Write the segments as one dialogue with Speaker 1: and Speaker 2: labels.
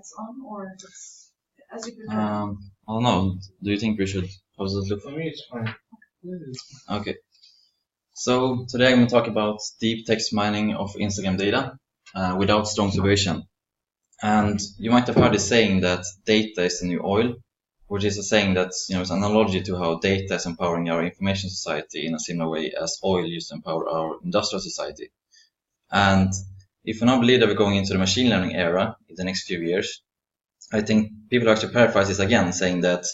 Speaker 1: slides on, or it's as you prefer?
Speaker 2: I don't know. Do you think we should pause it? Look
Speaker 3: For me, it's fine.
Speaker 2: Okay. So today I'm going to talk about deep text mining of Instagram data without strong supervision. And you might have heard this saying that data is the new oil, which is a saying that's it's an analogy to how data is empowering our information society in a similar way as oil used to empower our industrial society. And if we now believe that we're going into the machine learning era in the next few years, I think people actually paraphrase this again, saying that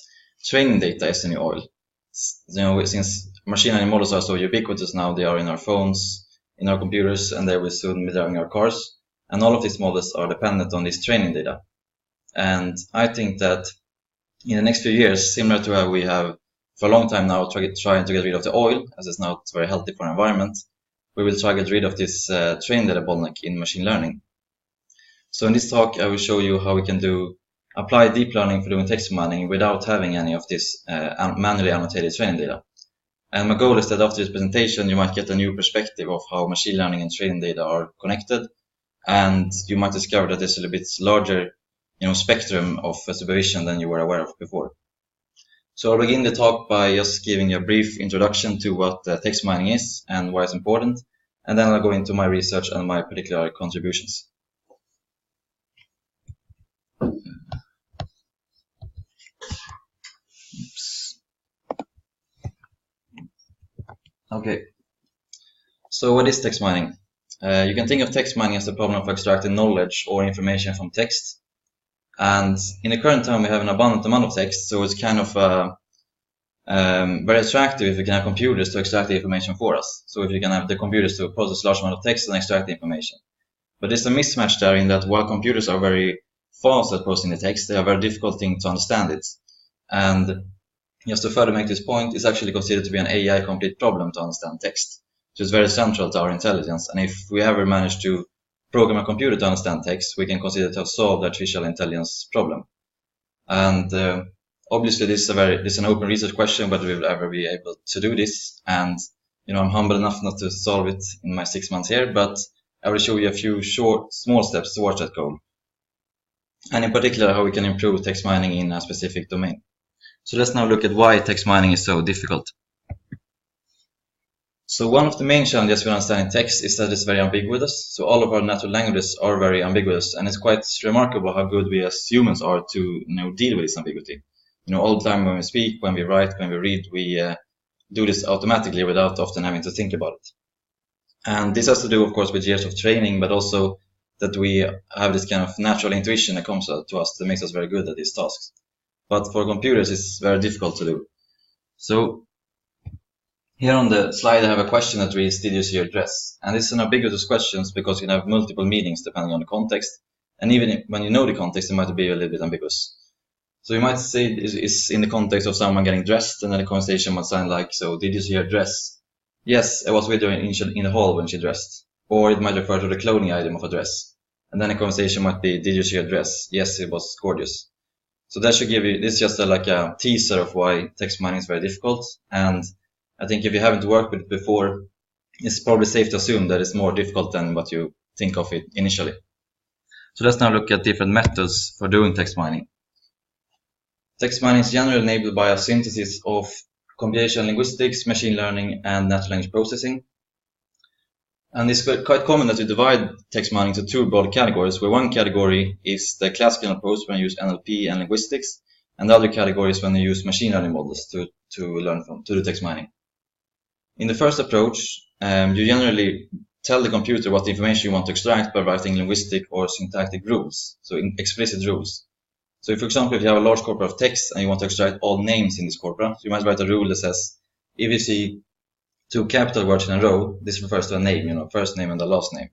Speaker 2: training data is the new oil. Since machine learning models are so ubiquitous now, they are in our phones, in our computers, and they will soon be driving our cars. And all of these models are dependent on this training data. And I think that in the next few years, similar to how we have for a long time now trying to get rid of the oil, as it's not very healthy for our environment, we will try to get rid of this training data bottleneck in machine learning. So in this talk, I will show you how we can apply deep learning for doing text mining without having any of this manually annotated training data. And my goal is that after this presentation, you might get a new perspective of how machine learning and training data are connected. And you might discover that there's a little bit larger spectrum of supervision than you were aware of before. So I'll begin the talk by just giving you a brief introduction to what text mining is and why it's important. And then I'll go into my research and my particular contributions. Oops. Okay. So what is text mining? You can think of text mining as the problem of extracting knowledge or information from text. And in the current time, we have an abundant amount of text, so it's kind of very attractive if we can have computers to extract the information for us. So if you can have the computers to process a large amount of text and extract the information. But there's a mismatch there in that while computers are very fast at processing the text, they are very difficult thing to understand it. And just to further make this point, it's actually considered to be an AI complete problem to understand text. So it's very central to our intelligence. And if we ever manage to program a computer to understand text, we can consider to have solved the artificial intelligence problem. And obviously, this is an open research question whether we will ever be able to do this. And I'm humble enough not to solve it in my 6 months here, but I will show you a few small steps towards that goal. And in particular, how we can improve text mining in a specific domain. So let's now look at why text mining is so difficult. So one of the main challenges with understanding text is that it's very ambiguous. So all of our natural languages are very ambiguous, and it's quite remarkable how good we as humans are to deal with this ambiguity. All the time when we speak, when we write, when we read, we do this automatically without often having to think about it. And this has to do, of course, with years of training, but also that we have this kind of natural intuition that comes to us that makes us very good at these tasks. But for computers, it's very difficult to do. So here on the slide, I have a question that reads, did you see your dress? And this is an ambiguous question because you can have multiple meanings depending on the context. And even when you know the context, it might be a little bit ambiguous. So you might say it's in the context of someone getting dressed, and then the conversation might sound like, so did you see her dress? Yes, I was with her in the hall when she dressed. Or it might refer to the clothing item of a dress. And then the conversation might be, did you see her dress? Yes, it was gorgeous. So that should give you, this is just like a teaser of why text mining is very difficult. And I think if you haven't worked with it before, it's probably safe to assume that it's more difficult than what you think of it initially. So let's now look at different methods for doing text mining. Text mining is generally enabled by a synthesis of computational linguistics, machine learning, and natural language processing. And it's quite common that you divide text mining into two broad categories, where one category is the classical approach when you use NLP and linguistics, and the other category is when you use machine learning models to do text mining. In the first approach, you generally tell the computer what information you want to extract by writing linguistic or syntactic rules, so explicit rules. So if, for example, if you have a large corpus of text and you want to extract all names in this corpus, you might write a rule that says, if you see two capital words in a row, this refers to a name, first name and the last name.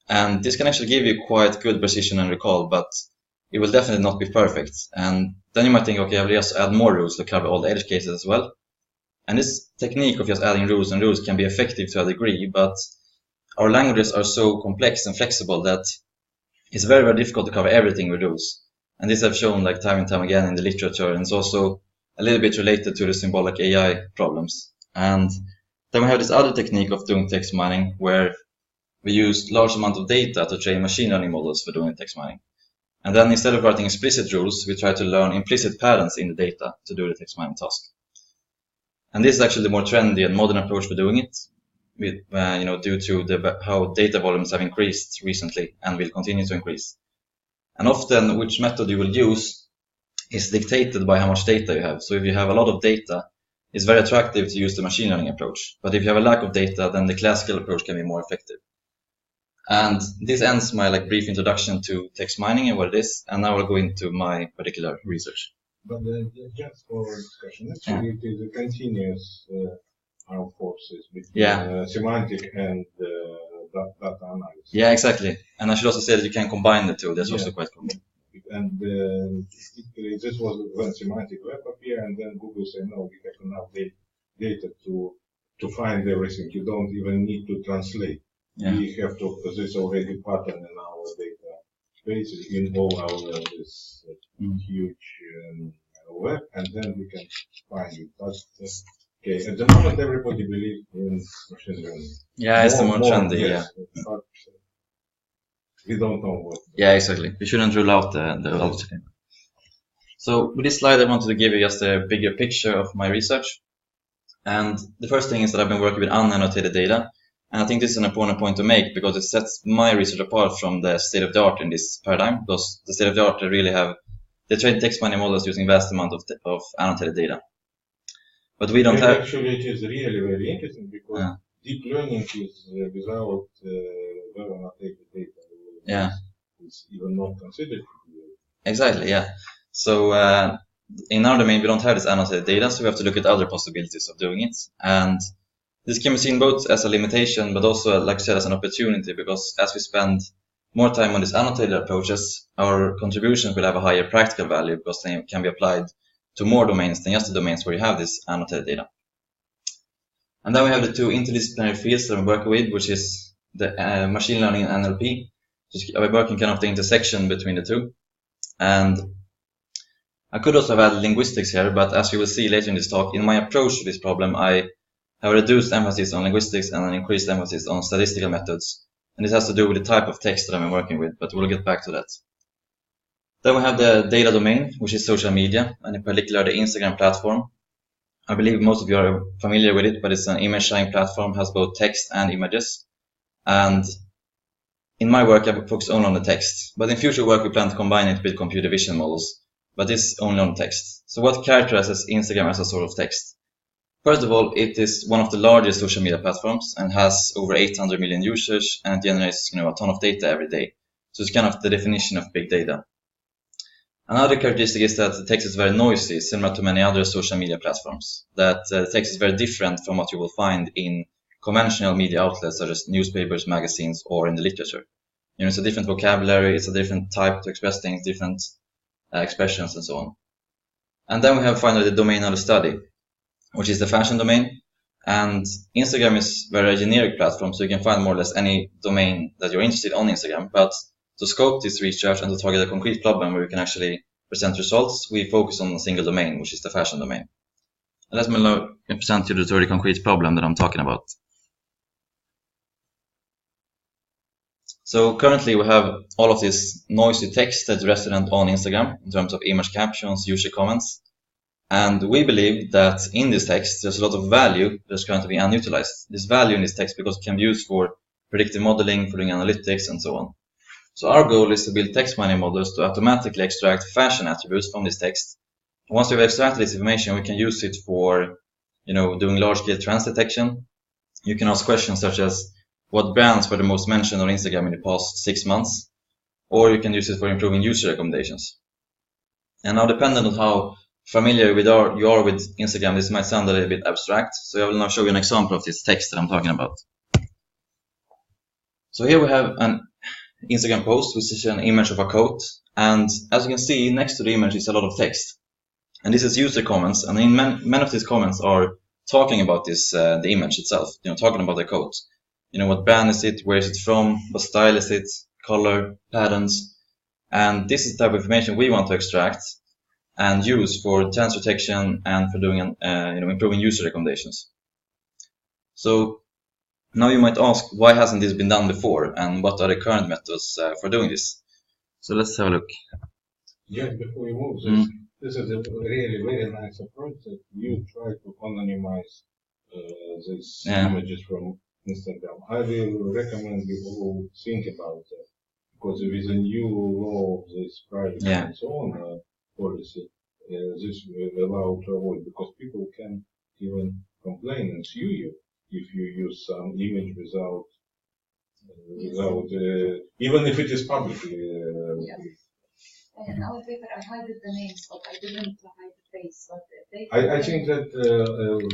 Speaker 2: And this can actually give you quite good precision and recall, but it will definitely not be perfect. And then you might think, okay, I will just add more rules to cover all the edge cases as well. And this technique of just adding rules and rules can be effective to a degree, but our languages are so complex and flexible that it's very, very difficult to cover everything with rules. And this I've shown like time and time again in the literature, and it's also a little bit related to the symbolic AI problems. And then we have this other technique of doing text mining where we use large amount of data to train machine learning models for doing text mining. And then instead of writing explicit rules, we try to learn implicit patterns in the data to do the text mining task. And this is actually the more trendy and modern approach for doing it, with, due to how data volumes have increased recently and will continue to increase. And often, which method you will use is dictated by how much data you have. So if you have a lot of data, it's very attractive to use the machine learning approach. But if you have a lack of data, then the classical approach can be more effective. And this ends my brief introduction to text mining and what it is. And now I'll go into my particular research.
Speaker 3: But just for discussion, actually it is a continuous armed forces between semantic and data analysis.
Speaker 2: Yeah, exactly. And I should also say that you can combine the two. That's also quite cool.
Speaker 3: And this was when semantic web appeared, and then Google said, no, we have enough data to find everything. You don't even need to translate.
Speaker 2: Yeah.
Speaker 3: We have to possess already pattern in our data spaces in all our this huge web, and then we can find it. That's okay. At the moment, everybody believes in machine learning.
Speaker 2: Yeah, it's the more trendy.
Speaker 3: Yes, but we don't know what.
Speaker 2: Yeah, exactly. We shouldn't rule out the results. So with this slide, I wanted to give you just a bigger picture of my research. And the first thing is that I've been working with unannotated data. And I think this is an important point to make because it sets my research apart from the state of the art in this paradigm. Because the state of the art, they train text mining models using vast amount of annotated data. But we don't have.
Speaker 3: Actually, it is really very interesting because deep learning is without well annotated data.
Speaker 2: Yeah.
Speaker 3: It's even not considered.
Speaker 2: Exactly, yeah. So in our domain, we don't have this annotated data, so we have to look at other possibilities of doing it. And this can be seen both as a limitation, but also, like I said, as an opportunity, because as we spend more time on these annotated approaches, our contributions will have a higher practical value because they can be applied to more domains than just the domains where you have this annotated data. And then we have the two interdisciplinary fields that we work with, which is the machine learning and NLP. So we're working kind of the intersection between the two. And I could also have added linguistics here, but as you will see later in this talk, in my approach to this problem, I have a reduced emphasis on linguistics and an increased emphasis on statistical methods. And this has to do with the type of text that I'm working with, but we'll get back to that. Then we have the data domain, which is social media, and in particular the Instagram platform. I believe most of you are familiar with it, but it's an image sharing platform, has both text and images. And in my work, I focus only on the text, but in future work, we plan to combine it with computer vision models, but this is only on text. So what characterizes Instagram as a sort of text? First of all, it is one of the largest social media platforms and has over 800 million users and generates a ton of data every day. So it's kind of the definition of big data. Another characteristic is that the text is very noisy, similar to many other social media platforms. That the text is very different from what you will find in conventional media outlets such as newspapers, magazines, or in the literature. It's a different vocabulary, it's a different type to express things, different expressions, and so on. And then we have finally the domain under study, which is the fashion domain. And Instagram is a very generic platform, so you can find more or less any domain that you're interested in on Instagram. But to scope this research and to target a concrete problem where we can actually present results, we focus on a single domain, which is the fashion domain. And let me now present you the very concrete problem that I'm talking about. So currently we have all of this noisy text that's resident on Instagram in terms of image captions, user comments. And we believe that in this text, there's a lot of value that's currently being unutilized. This value in this text because it can be used for predictive modeling, for doing analytics, and so on. So our goal is to build text mining models to automatically extract fashion attributes from this text. And once we've extracted this information, we can use it for, doing large-scale trends detection. You can ask questions such as, what brands were the most mentioned on Instagram in the past 6 months? Or you can use it for improving user recommendations. And now, depending on how familiar you are with Instagram, this might sound a little bit abstract. So I will now show you an example of this text that I'm talking about. So here we have an Instagram post, which is an image of a coat. And as you can see, next to the image is a lot of text. And this is user comments. And in many of these comments are talking about the image itself, talking about the coat. What brand is it, where is it from, what style is it, color, patterns. And this is the type of information we want to extract and use for trends detection and for doing, improving user recommendations. So now you might ask, why hasn't this been done before, and what are the current methods for doing this? So let's have a look.
Speaker 3: Just before we move, this is a really very nice approach that you try to anonymize these images from Instagram. I will recommend you all think about that, because with the new law of this privacy and so on policy, this will allow to avoid, because people can even complain and sue you if you use some image without even if it is publicly.
Speaker 1: In our paper, I hid the names, but I didn't hide the face. But
Speaker 3: I think that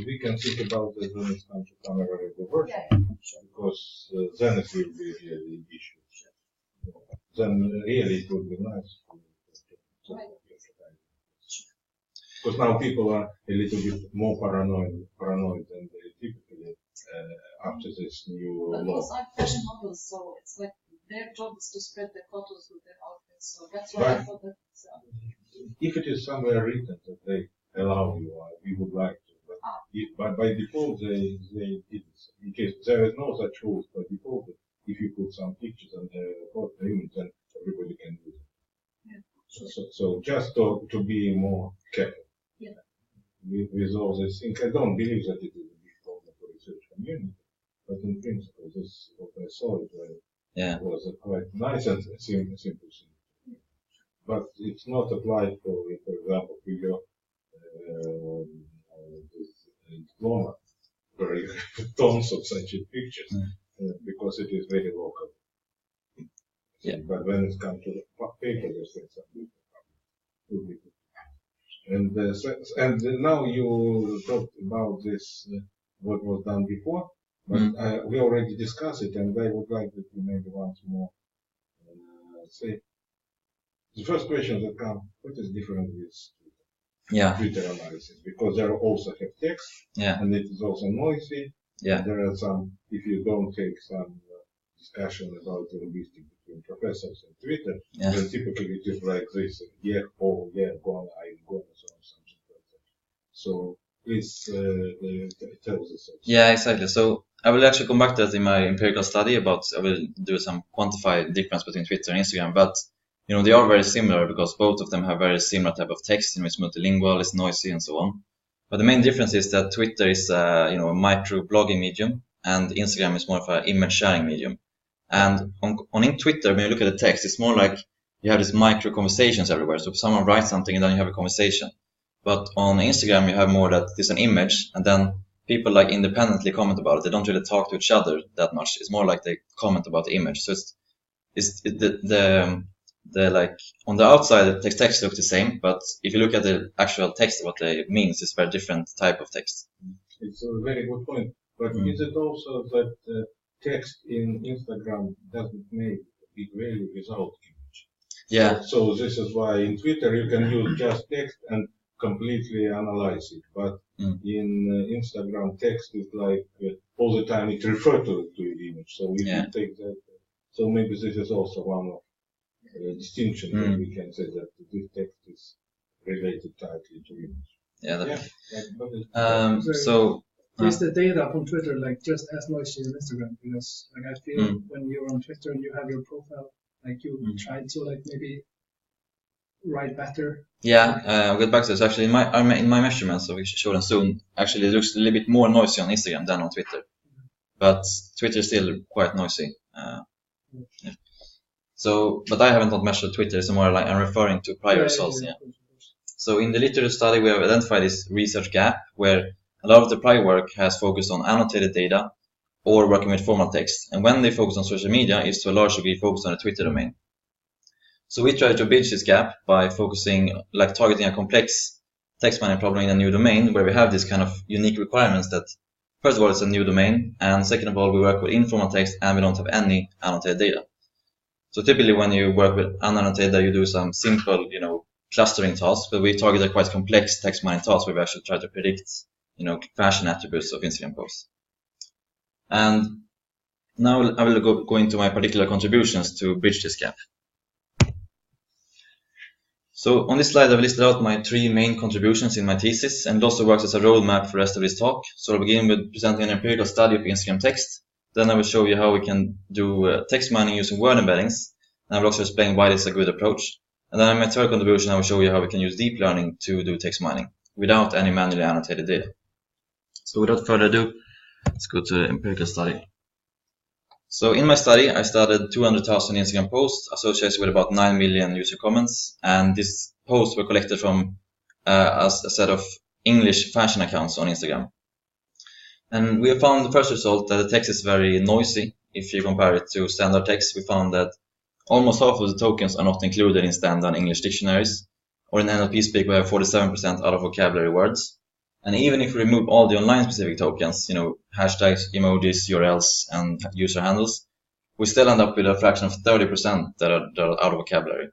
Speaker 3: we can think about it when it comes to camera reversion, because then it will be really an issue. Then really it would be nice. Because now people are a little bit more paranoid than they typically after this new law.
Speaker 1: Those are fashion models, so it's like their job is to spread the photos with their outfits. So that's why I thought that.
Speaker 3: If it is somewhere written that they allow you, we would like to. But by default, they did it. In case there is no such rules, by default, if you put some pictures and photo image, then everybody can do it. Yeah. So just to be more careful. Yeah. With all these things, I don't believe that it is a big problem for research community, but in principle, this what I saw it was a quite nice and simple thing. But it's not applied for example, for your diploma, where you have tons of such pictures, because it is very local. Yeah. But when it comes to the paper, there's something will be good. And now you talked about this, what was done before, but we already discussed it, and I would like that you maybe once more say. The first question that comes, what is different with Twitter analysis? Because there also have text, and it is also noisy. Yeah. There are some, if you don't take some discussion about the linguistics between professors and Twitter, then typically it is like this, gone, I'm gone, so something like that. So please tell us.
Speaker 2: Yeah, exactly. So I will actually come back to that in my empirical study about, I will do some quantified difference between Twitter and Instagram, but you know, they are very similar because both of them have very similar type of text. You know, it's multilingual, it's noisy, and so on. But the main difference is that Twitter is a micro blogging medium, and Instagram is more of an image sharing medium. And on Twitter, when you look at the text, it's more like you have these micro conversations everywhere. So if someone writes something, and then you have a conversation. But on Instagram, you have more that there's an image, and then people like independently comment about it. They don't really talk to each other that much. It's more like they comment about the image. So it's the like on the outside the text looks the same, but if you look at the actual text, what it means is very different type of text.
Speaker 3: It's a very good point. But is it also that text in Instagram doesn't make a big value without image?
Speaker 2: Yeah.
Speaker 3: So this is why in Twitter you can use just text and completely analyze it. But in Instagram, text is like all the time it refers to the image. So if you take that, so maybe this is also one of distinction that we can say that this text is related tightly to image.
Speaker 2: So
Speaker 4: is the data from Twitter like just as noisy as Instagram? Because like I feel when you're on Twitter and you have your profile, like you try to like maybe write better.
Speaker 2: Yeah, I'll get back to this. Actually, in my measurements, so we should show them soon. Actually, it looks a little bit more noisy on Instagram than on Twitter, but Twitter is still quite noisy. Yeah. So, but I haven't not measured Twitter. It's more like I'm referring to prior results. Yeah. So in the literature study, we have identified this research gap where a lot of the prior work has focused on annotated data or working with formal text. And when they focus on social media, is to a large degree focused on the Twitter domain. So we try to bridge this gap by focusing, like targeting a complex text mining problem in a new domain where we have these kind of unique requirements that, first of all, it's a new domain, and second of all, we work with informal text and we don't have any annotated data. So typically when you work with unannotated data, you do some simple, clustering tasks, but we target a quite complex text mining task where we actually try to predict, fashion attributes of Instagram posts. And now I will go into my particular contributions to bridge this gap. So on this slide, I've listed out my 3 main contributions in my thesis, and it also works as a roadmap for the rest of this talk. So I'll begin with presenting an empirical study of Instagram text. Then I will show you how we can do text mining using word embeddings. And I will also explain why this is a good approach. And then in my third contribution, I will show you how we can use deep learning to do text mining without any manually annotated data. So without further ado, let's go to the empirical study. So in my study, I studied 200,000 Instagram posts associated with about 9 million user comments, and these posts were collected from a set of English fashion accounts on Instagram. And we found the first result that the text is very noisy. If you compare it to standard text, we found that almost half of the tokens are not included in standard English dictionaries, or in NLP speak we have 47% out of vocabulary words. And even if we remove all the online specific tokens, hashtags, emojis, URLs, and user handles, we still end up with a fraction of 30% that are out of vocabulary.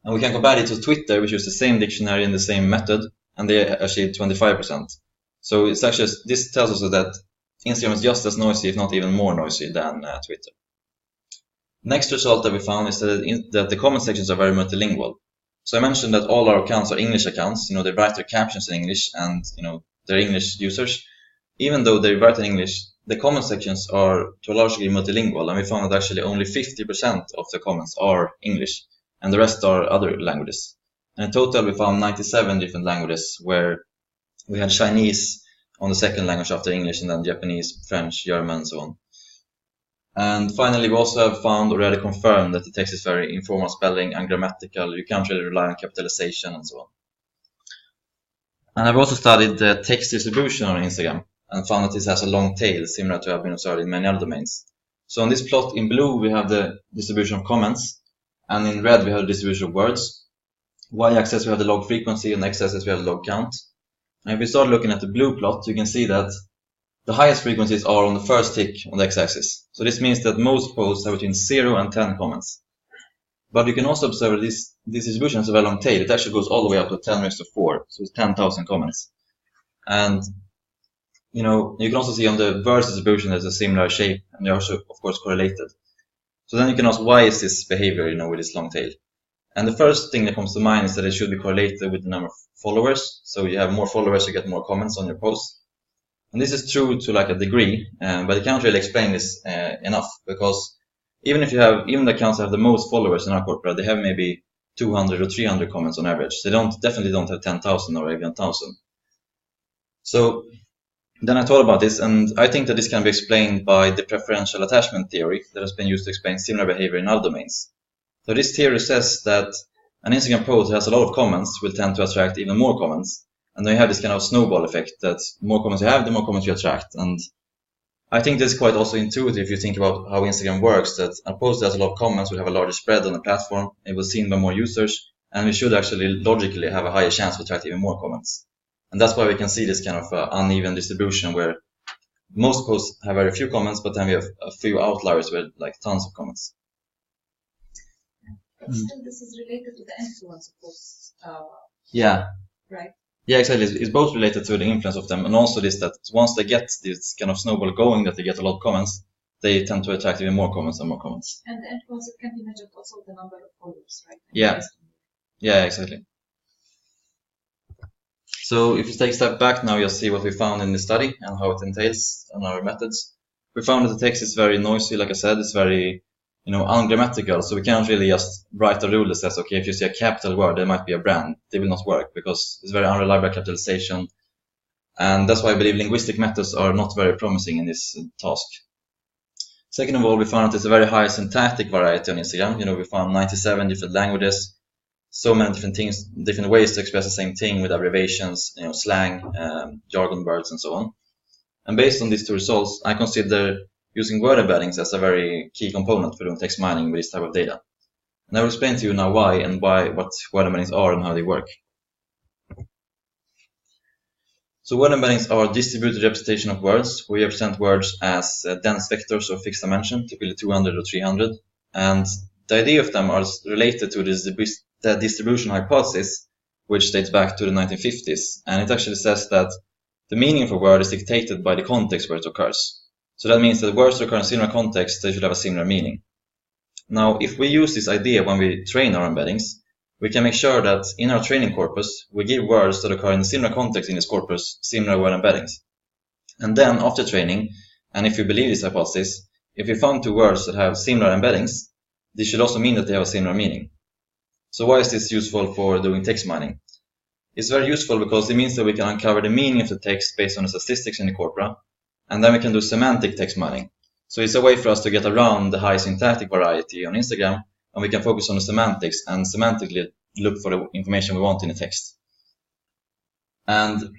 Speaker 2: And we can compare it to Twitter, which uses the same dictionary and the same method, and they achieved 25%. So it's actually, this tells us that Instagram is just as noisy, if not even more noisy than Twitter. Next result that we found is that the comment sections are very multilingual. So I mentioned that all our accounts are English accounts. They write their captions in English, and they're English users. Even though they write in English, the comment sections are to a large degree multilingual, and we found that actually only 50% of the comments are English, and the rest are other languages. And in total, we found 97 different languages, where we had Chinese on the second language after English, and then Japanese, French, German, and so on. And finally, we also have found already confirmed that the text is very informal spelling and grammatical. You can't really rely on capitalization and so on. And I've also studied the text distribution on Instagram and found that this has a long tail, similar to have been observed in many other domains. So on this plot in blue, we have the distribution of comments, and in red, we have the distribution of words. Y-axis, we have the log frequency, and x-axis, we have the log count. And if we start looking at the blue plot, you can see that the highest frequencies are on the first tick on the x-axis. So this means that most posts have between 0 and 10 comments. But you can also observe this distribution has a very long tail. It actually goes all the way up to 10 raised to 4, so it's 10,000 comments. And you can also see on the verse distribution there's a similar shape, and they're also, of course, correlated. So then you can ask, why is this behavior, with this long tail? And the first thing that comes to mind is that it should be correlated with the number of followers. So you have more followers, you get more comments on your post. And this is true to like a degree, but you can't really explain this enough, because even the accounts that have the most followers in our corporate, they have maybe 200 or 300 comments on average. They definitely don't have 10,000 or even 1,000. So then I thought about this, and I think that this can be explained by the preferential attachment theory that has been used to explain similar behavior in other domains. So this theory says that an Instagram post that has a lot of comments will tend to attract even more comments. And then you have this kind of snowball effect that the more comments you have, the more comments you attract. And I think this is quite also intuitive if you think about how Instagram works, that a post that has a lot of comments will have a larger spread on the platform, it will be seen by more users, and we should actually logically have a higher chance to attract even more comments. And that's why we can see this kind of uneven distribution where most posts have very few comments, but then we have a few outliers with like tons of comments.
Speaker 1: But still, this is related to the influence of posts.
Speaker 2: Yeah.
Speaker 1: Right?
Speaker 2: Yeah, exactly. It's both related to the influence of them, and also this that once they get this kind of snowball going, that they get a lot of comments, they tend to attract even more comments and more comments.
Speaker 1: And the influence can be measured also with the number of followers, right?
Speaker 2: Yeah. Yeah, exactly. So if you take a step back now, you'll see what we found in the study and how it entails and our methods. We found that the text is very noisy, like I said, it's very ungrammatical, so we can't really just write a rule that says, okay, if you see a capital word, there might be a brand. They will not work because it's very unreliable capitalization. And that's why I believe linguistic methods are not very promising in this task. Second of all, we found that there's a very high syntactic variety on Instagram. We found 97 different languages, so many different things, different ways to express the same thing with abbreviations, slang, jargon words, and so on. And based on these two results, I consider using word embeddings as a very key component for doing text mining with this type of data. And I will explain to you now why and what word embeddings are and how they work. So word embeddings are distributed representation of words. We represent words as dense vectors of fixed dimension, typically 200 or 300. And the idea of them are related to the distribution hypothesis, which dates back to the 1950s. And it actually says that the meaning of a word is dictated by the context where it occurs. So that means that words that occur in similar contexts, they should have a similar meaning. Now, if we use this idea when we train our embeddings, we can make sure that in our training corpus, we give words that occur in similar context in this corpus similar word embeddings. And then after training, and if we believe this hypothesis, if we found two words that have similar embeddings, this should also mean that they have a similar meaning. So why is this useful for doing text mining? It's very useful because it means that we can uncover the meaning of the text based on the statistics in the corpora, and then we can do semantic text mining. So it's a way for us to get around the high syntactic variety on Instagram, and we can focus on the semantics and semantically look for the information we want in the text. And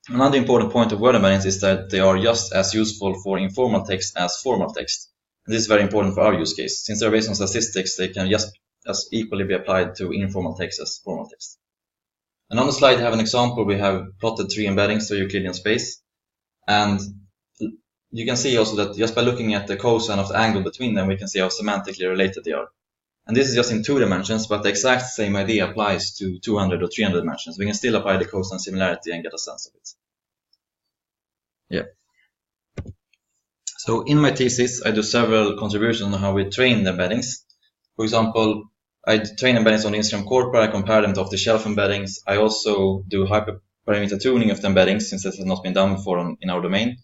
Speaker 2: another important point of word embeddings is that they are just as useful for informal text as formal text. And this is very important for our use case. Since they're based on statistics, they can just as equally be applied to informal text as formal text. And on the slide, I have an example. We have plotted 3 embeddings to Euclidean space. And you can see also that just by looking at the cosine of the angle between them, we can see how semantically related they are. And this is just in 2 dimensions, but the exact same idea applies to 200 or 300 dimensions. We can still apply the cosine similarity and get a sense of it. Yeah. So in my thesis, I do several contributions on how we train the embeddings. For example, I train embeddings on the Instagram corpora, I compare them to off-the-shelf embeddings. I also do hyperparameter tuning of the embeddings, since this has not been done before in our domain.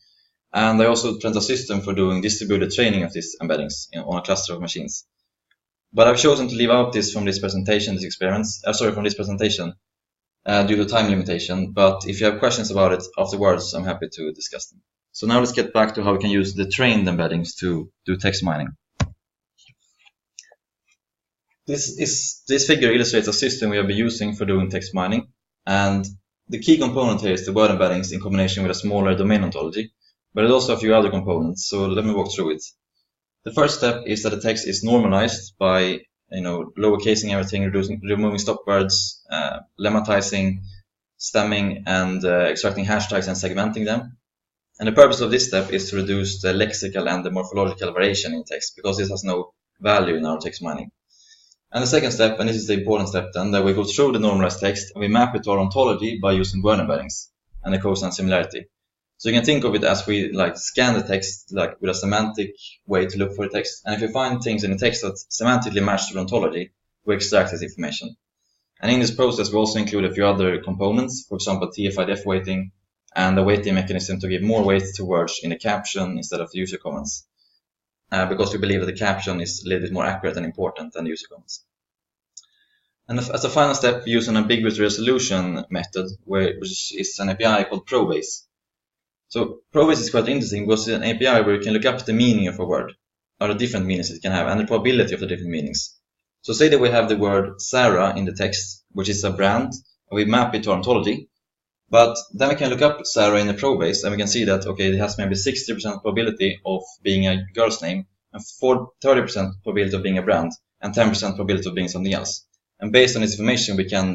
Speaker 2: And I also trained a system for doing distributed training of these embeddings on a cluster of machines. But I've chosen to leave out this from this presentation, due to time limitation. But if you have questions about it afterwards, I'm happy to discuss them. So now let's get back to how we can use the trained embeddings to do text mining. This figure illustrates a system we have been using for doing text mining. And the key component here is the word embeddings in combination with a smaller domain ontology. But there's also a few other components, so let me walk through it. The first step is that the text is normalized by lowercasing everything, removing stop words, lemmatizing, stemming, and extracting hashtags and segmenting them. And the purpose of this step is to reduce the lexical and the morphological variation in text, because this has no value in our text mining. And the second step, and this is the important step then, that we go through the normalized text and we map it to our ontology by using word embeddings and the cosine similarity. So you can think of it as we scan the text with a semantic way to look for the text. And if we find things in the text that semantically match to the ontology, we extract this information. And in this process, we also include a few other components, for example, TF-IDF weighting and a weighting mechanism to give more weight to words in the caption instead of the user comments. Because we believe that the caption is a little bit more accurate and important than the user comments. And as a final step, we use an ambiguous resolution method, which is an API called Probase. So Probase is quite interesting because it's an API where you can look up the meaning of a word, or the different meanings it can have, and the probability of the different meanings. So say that we have the word Sarah in the text, which is a brand, and we map it to our ontology. But then we can look up Sarah in the Probase, and we can see that, okay, it has maybe 60% probability of being a girl's name, and 30% probability of being a brand, and 10% probability of being something else. And based on this information, we can,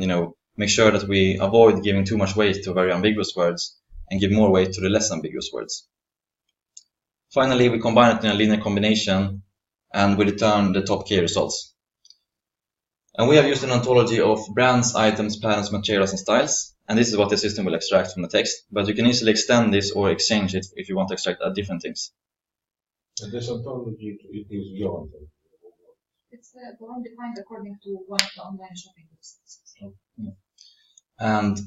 Speaker 2: make sure that we avoid giving too much weight to very ambiguous words, and give more weight to the less ambiguous words. Finally, we combine it in a linear combination, and we return the top key results. And we have used an ontology of brands, items, patterns, materials, and styles. And this is what the system will extract from the text. But you can easily extend this or exchange it if you want to extract different things.
Speaker 3: And this ontology is your ontology?
Speaker 1: It's the one defined according to one of the online shopping websites.
Speaker 2: Yeah. And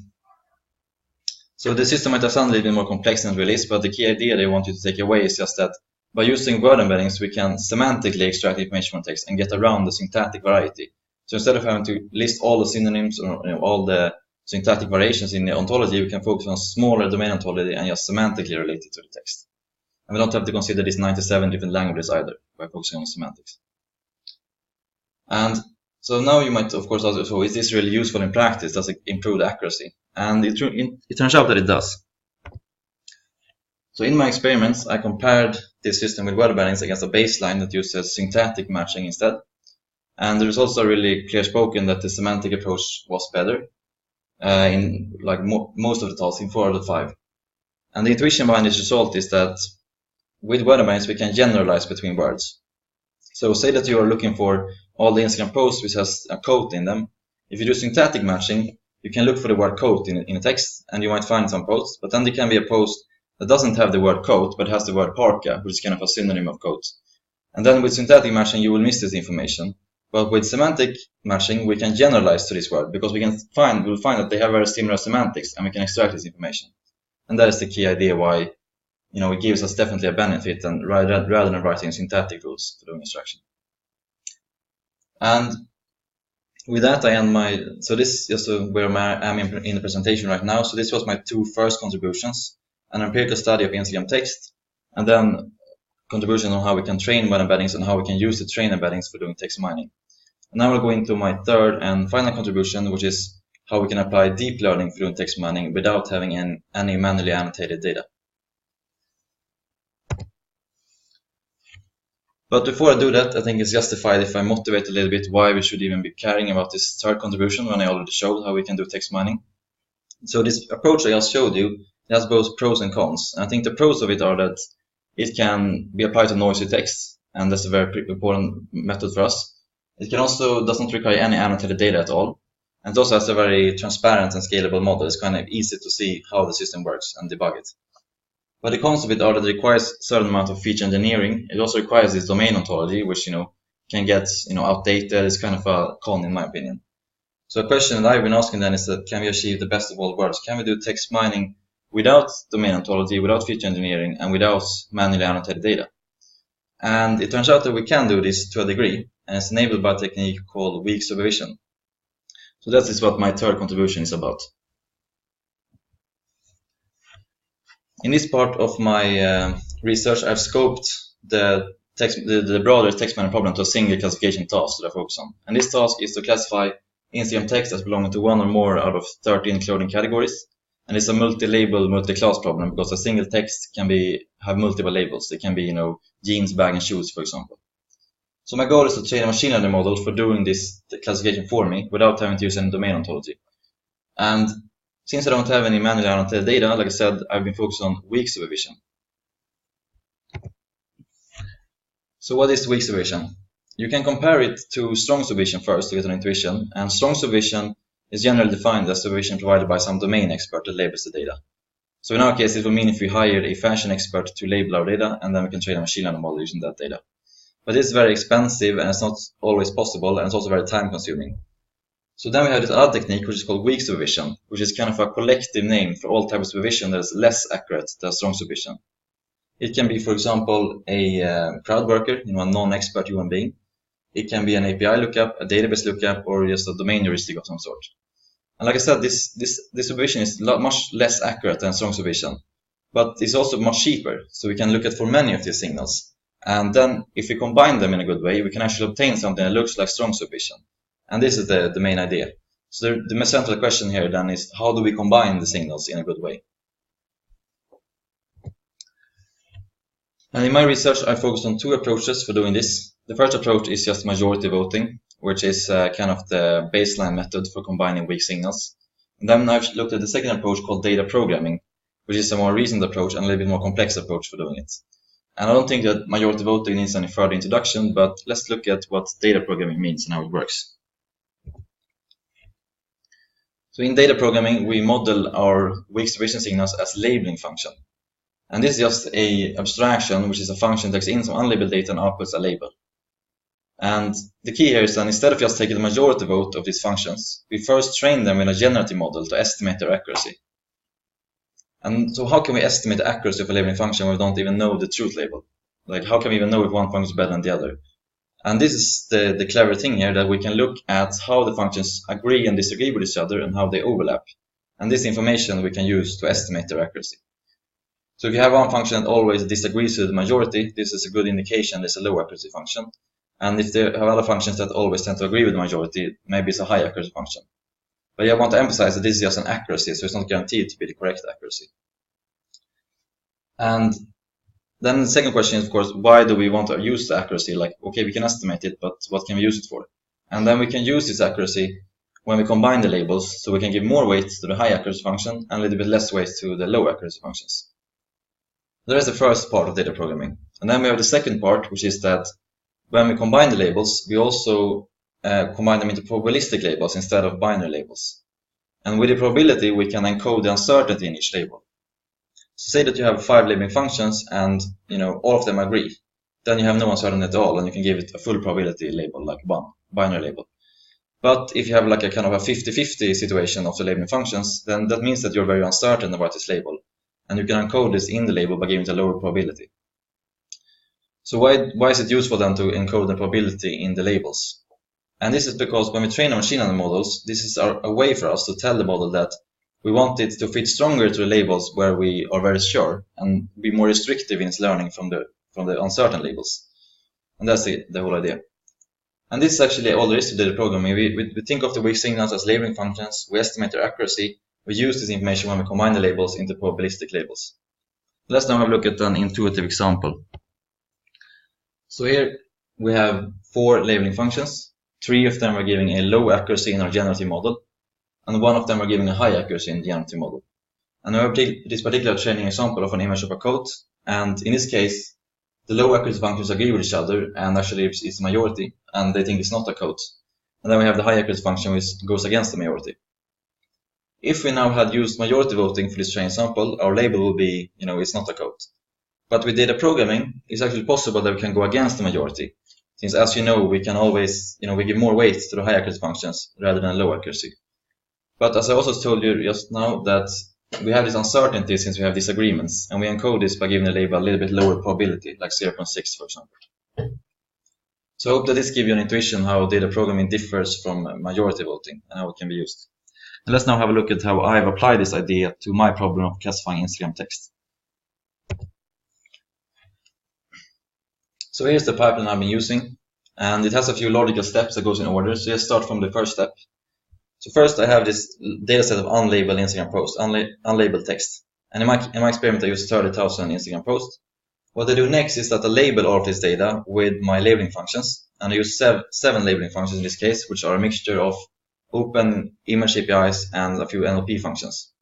Speaker 2: so the system might have sounded a little bit more complex than it really is, but the key idea they want you to take away is just that by using word embeddings, we can semantically extract information from text and get around the syntactic variety. So instead of having to list all the synonyms or all the syntactic variations in the ontology, we can focus on smaller domain ontology and just semantically relate it to the text. And we don't have to consider these 97 different languages either by focusing on semantics. And so now you might, of course, ask, so is this really useful in practice? Does it improve the accuracy? And it turns out that it does. So in my experiments, I compared this system with word embeddings against a baseline that uses syntactic matching instead. And the results are really clear spoken that the semantic approach was better in most of the tasks, in 4 out of 5. And the intuition behind this result is that with word embeddings, we can generalize between words. So say that you are looking for all the Instagram posts which has a quote in them. If you do syntactic matching, you can look for the word quote in a text, and you might find some posts. But then there can be a post that doesn't have the word quote, but has the word parka, which is kind of a synonym of quote. And then with syntactic matching, you will miss this information. But with semantic matching, we can generalize to this word, because we'll find that they have very similar semantics, and we can extract this information. And that is the key idea why, it gives us definitely a benefit, and rather than writing syntactic rules for doing extraction. And with that, I end my, so this is just where I am in the presentation right now. So this was my two first contributions, an empirical study of Instagram text, and then contribution on how we can train web embeddings and how we can use the train embeddings for doing text mining. And now we'll go into my third and final contribution, which is how we can apply deep learning for doing text mining without having any manually annotated data. But before I do that, I think it's justified if I motivate a little bit why we should even be caring about this third contribution when I already showed how we can do text mining. So this approach I just showed you, it has both pros and cons. And I think the pros of it are that it can be applied to noisy text, and that's a very important method for us. It can also doesn't require any annotated data at all. And it also has a very transparent and scalable model. It's kind of easy to see how the system works and debug it. But the cons of it are that it requires a certain amount of feature engineering. It also requires this domain ontology, which can get outdated. It's kind of a con in my opinion. So a question that I've been asking then is that can we achieve the best of all worlds? Can we do text mining without domain ontology, without feature engineering, and without manually annotated data? And it turns out that we can do this to a degree, and it's enabled by a technique called weak supervision. So that is what my third contribution is about. In this part of my research, I've scoped the broader text mining problem to a single classification task that I focus on. And this task is to classify Instagram text as belonging to one or more out of 13 clothing categories. And it's a multi-label, multi-class problem because a single text can have multiple labels. It can be, jeans, bag, and shoes, for example. So my goal is to train a machine learning model for doing this classification for me without having to use any domain ontology. And since I don't have any manually annotated data, like I said, I've been focused on weak supervision. So what is weak supervision? You can compare it to strong supervision first to get an intuition. And strong supervision is generally defined as supervision provided by some domain expert that labels the data. So in our case, it will mean if we hired a fashion expert to label our data, and then we can train a machine learning model using that data. But it's very expensive, and it's not always possible, and it's also very time consuming. So then we have this other technique, which is called weak supervision, which is kind of a collective name for all types of supervision that is less accurate than strong supervision. It can be, for example, a crowd worker, a non-expert human being. It can be an API lookup, a database lookup, or just a domain heuristic of some sort. And like I said, this supervision is much less accurate than strong supervision, but it's also much cheaper. So we can look at for many of these signals. And then if we combine them in a good way, we can actually obtain something that looks like strong supervision. And this is the main idea. So the central question here then is, how do we combine the signals in a good way? And in my research, I focused on two approaches for doing this. The first approach is just majority voting, which is kind of the baseline method for combining weak signals. And then I've looked at the second approach called data programming, which is a more recent approach and a little bit more complex approach for doing it. And I don't think that majority voting needs any further introduction, but let's look at what data programming means and how it works. So in data programming, we model our weak supervision signals as labeling function. And this is just an abstraction, which is a function that takes in some unlabeled data and outputs a label. And the key here is that instead of just taking the majority vote of these functions, we first train them in a generative model to estimate their accuracy. And so how can we estimate the accuracy of a labeling function when we don't even know the truth label? Like, how can we even know if one function is better than the other? And this is the clever thing here, that we can look at how the functions agree and disagree with each other and how they overlap. And this information we can use to estimate their accuracy. So if you have one function that always disagrees with the majority, this is a good indication it's a low accuracy function. And if there are other functions that always tend to agree with the majority, maybe it's a high accuracy function. But I want to emphasize that this is just an accuracy, so it's not guaranteed to be the correct accuracy. And then the second question is, of course, why do we want to use the accuracy? Like, okay, we can estimate it, but what can we use it for? And then we can use this accuracy when we combine the labels, so we can give more weight to the high accuracy function and a little bit less weight to the low accuracy functions. That is the first part of data programming. And then we have the second part, which is that when we combine the labels, we also combine them into probabilistic labels instead of binary labels. And with the probability, we can encode the uncertainty in each label. So say that you have 5 labeling functions and all of them agree. Then you have no uncertainty at all, and you can give it a full probability label, like 1, binary label. But if you have like a kind of a 50-50 situation of the labeling functions, then that means that you're very uncertain about this label. And you can encode this in the label by giving it a lower probability. So why is it useful then to encode the probability in the labels? And this is because when we train our machine learning models, this is a way for us to tell the model that we want it to fit stronger to the labels where we are very sure and be more restrictive in its learning from the uncertain labels. And that's the whole idea. And this is actually all there is to data programming. We think of the weak signals as labeling functions, we estimate their accuracy, we use this information when we combine the labels into probabilistic labels. Let's now have a look at an intuitive example. So here we have 4 labeling functions. 3 of them are giving a low accuracy in our generative model, and 1 of them are giving a high accuracy in the generative model. And I have this particular training example of an image of a coat, and in this case, the low accuracy functions agree with each other, and actually it's the majority, and they think it's not a coat. And then we have the high accuracy function, which goes against the majority. If we now had used majority voting for this training sample, our label will be, it's not a coat. But with data programming, it's actually possible that we can go against the majority, since as you know, we can always, we give more weight to the high accuracy functions rather than low accuracy. But as I also told you just now, that we have this uncertainty since we have disagreements, and we encode this by giving the label a little bit lower probability, like 0.6 for example. So I hope that this gives you an intuition how data programming differs from majority voting and how it can be used. And let's now have a look at how I've applied this idea to my problem of classifying Instagram text. So here's the pipeline I've been using, and it has a few logical steps that goes in order. So let's start from the first step. So first I have this data set of unlabeled Instagram posts, unlabeled text. And in my experiment I use 30,000 Instagram posts. What I do next is that I label all of this data with my labeling functions. And I use 7 labeling functions in this case, which are a mixture of open image APIs and a few NLP functions.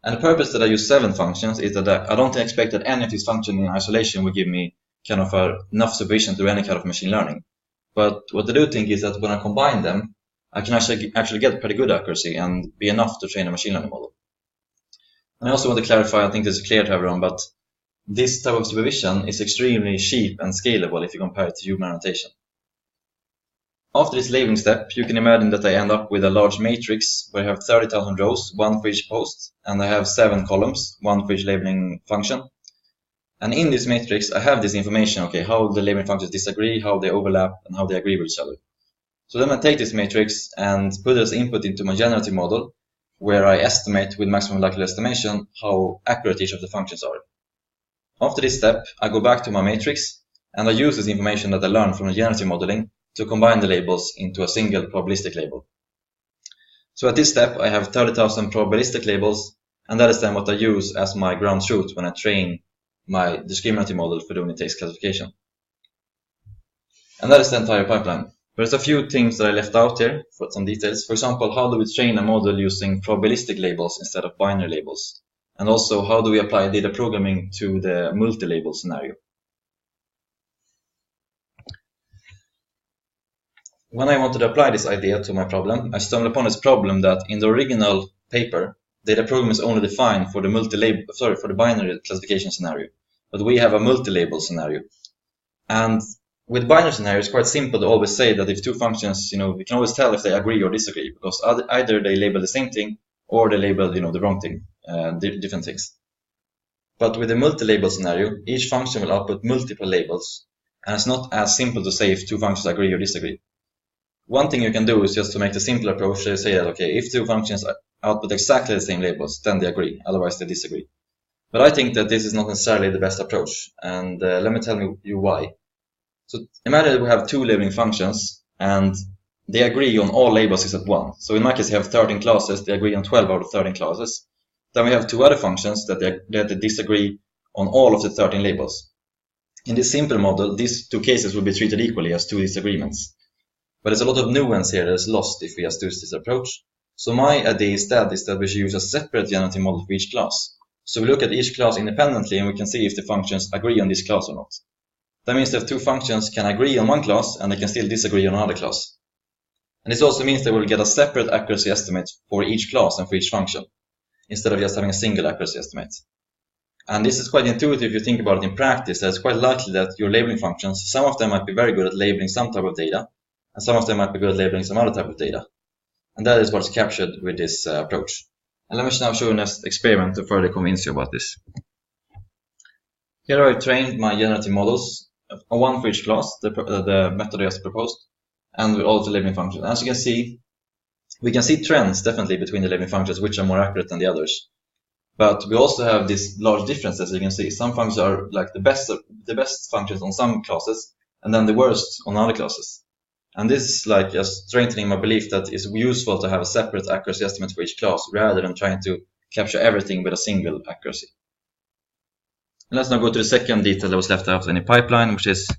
Speaker 2: And the purpose that I use 7 functions is that I don't expect that any of these functions in isolation will give me kind of enough supervision to do any kind of machine learning. But what I do think is that when I combine them, I can actually get pretty good accuracy and be enough to train a machine learning model. And I also want to clarify, I think this is clear to everyone, but this type of supervision is extremely cheap and scalable if you compare it to human annotation. After this labeling step, you can imagine that I end up with a large matrix where I have 30,000 rows, 1 for each post, and I have 7 columns, 1 for each labeling function. And in this matrix, I have this information, okay, how the labeling functions disagree, how they overlap, and how they agree with each other. So then I take this matrix and put it as input into my generative model, where I estimate with maximum likelihood estimation how accurate each of the functions are. After this step, I go back to my matrix, and I use this information that I learned from the generative modeling to combine the labels into a single probabilistic label. So at this step, I have 30,000 probabilistic labels, and that is then what I use as my ground truth when I train my discriminative model for doing the text classification. And that is the entire pipeline. There's a few things that I left out here for some details. For example, how do we train a model using probabilistic labels instead of binary labels? And also, how do we apply data programming to the multi-label scenario? When I wanted to apply this idea to my problem, I stumbled upon this problem that in the original paper, data programming is only defined for the binary classification scenario, but we have a multi-label scenario. And with binary scenario, it's quite simple to always say that if 2 functions, we can always tell if they agree or disagree, because either they label the same thing or they label, the wrong thing, different things. But with the multi-label scenario, each function will output multiple labels, and it's not as simple to say if 2 functions agree or disagree. One thing you can do is just to make the simple approach, say that, okay, if 2 functions output exactly the same labels, then they agree, otherwise they disagree. But I think that this is not necessarily the best approach, and let me tell you why. So imagine that we have 2 labeling functions, and they agree on all labels except 1. So in my case, you have 13 classes, they agree on 12 out of 13 classes. Then we have 2 other functions that they disagree on all of the 13 labels. In this simple model, these 2 cases will be treated equally as 2 disagreements. But there's a lot of nuance here that is lost if we just use this approach. So my idea instead is that we should use a separate generative model for each class. So we look at each class independently and we can see if the functions agree on this class or not. That means that 2 functions can agree on one class and they can still disagree on another class. And this also means that we'll get a separate accuracy estimate for each class and for each function, instead of just having a single accuracy estimate. And this is quite intuitive if you think about it in practice, that it's quite likely that your labeling functions, some of them might be very good at labeling some type of data, and some of them might be good at labeling some other type of data. And that is what's captured with this approach. And let me now show you an experiment to further convince you about this. Here I've trained my generative models, one for each class, the method I just proposed. and with all of the labeling functions. As you can see, we can see trends definitely between the labeling functions, which are more accurate than the others. But we also have these large differences. As you can see, some functions are like the best functions on some classes, and then the worst on other classes. And this is like just strengthening my belief that it's useful to have a separate accuracy estimate for each class, rather than trying to capture everything with a single accuracy. And let's now go to the second detail that was left out in the pipeline, which is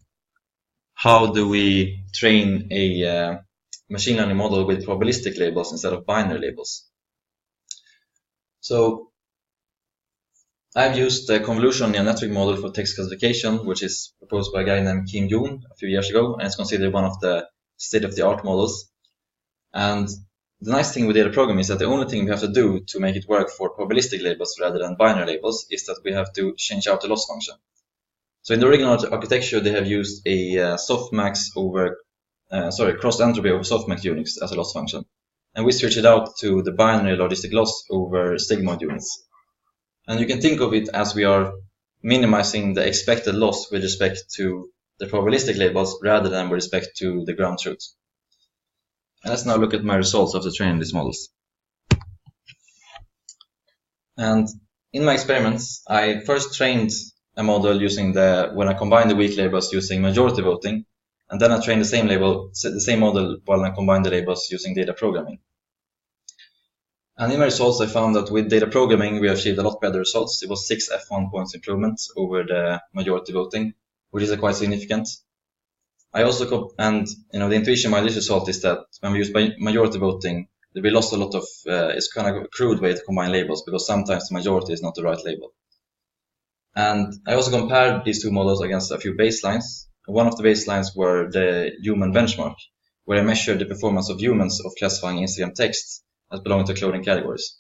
Speaker 2: how do we train a machine learning model with probabilistic labels instead of binary labels. So I've used the convolutional neural network model for text classification, which is proposed by a guy named Kim Yoon a few years ago, and it's considered one of the state-of-the-art models. And the nice thing with data programming is that the only thing we have to do to make it work for probabilistic labels rather than binary labels is that we have to change out the loss function. So in the original architecture, they have used a softmax over cross entropy over softmax units as a loss function, and we switch it out to the binary logistic loss over sigmoid units. And you can think of it as we are minimizing the expected loss with respect to the probabilistic labels rather than with respect to the ground truth. And let's now look at my results after training these models. And in my experiments, I first trained a model using when I combined the weak labels using majority voting, and then I trained the same model while I combined the labels using data programming. And in my results, I found that with data programming, we achieved a lot better results. It was 6 F1 points improvement over the majority voting, which is quite significant. I also, the intuition behind this result is that when we use majority voting, we lost a lot of, it's kind of a crude way to combine labels, because sometimes the majority is not the right label. And I also compared these two models against a few baselines. One of the baselines were the human benchmark, where I measured the performance of humans of classifying Instagram text as belonging to clothing categories.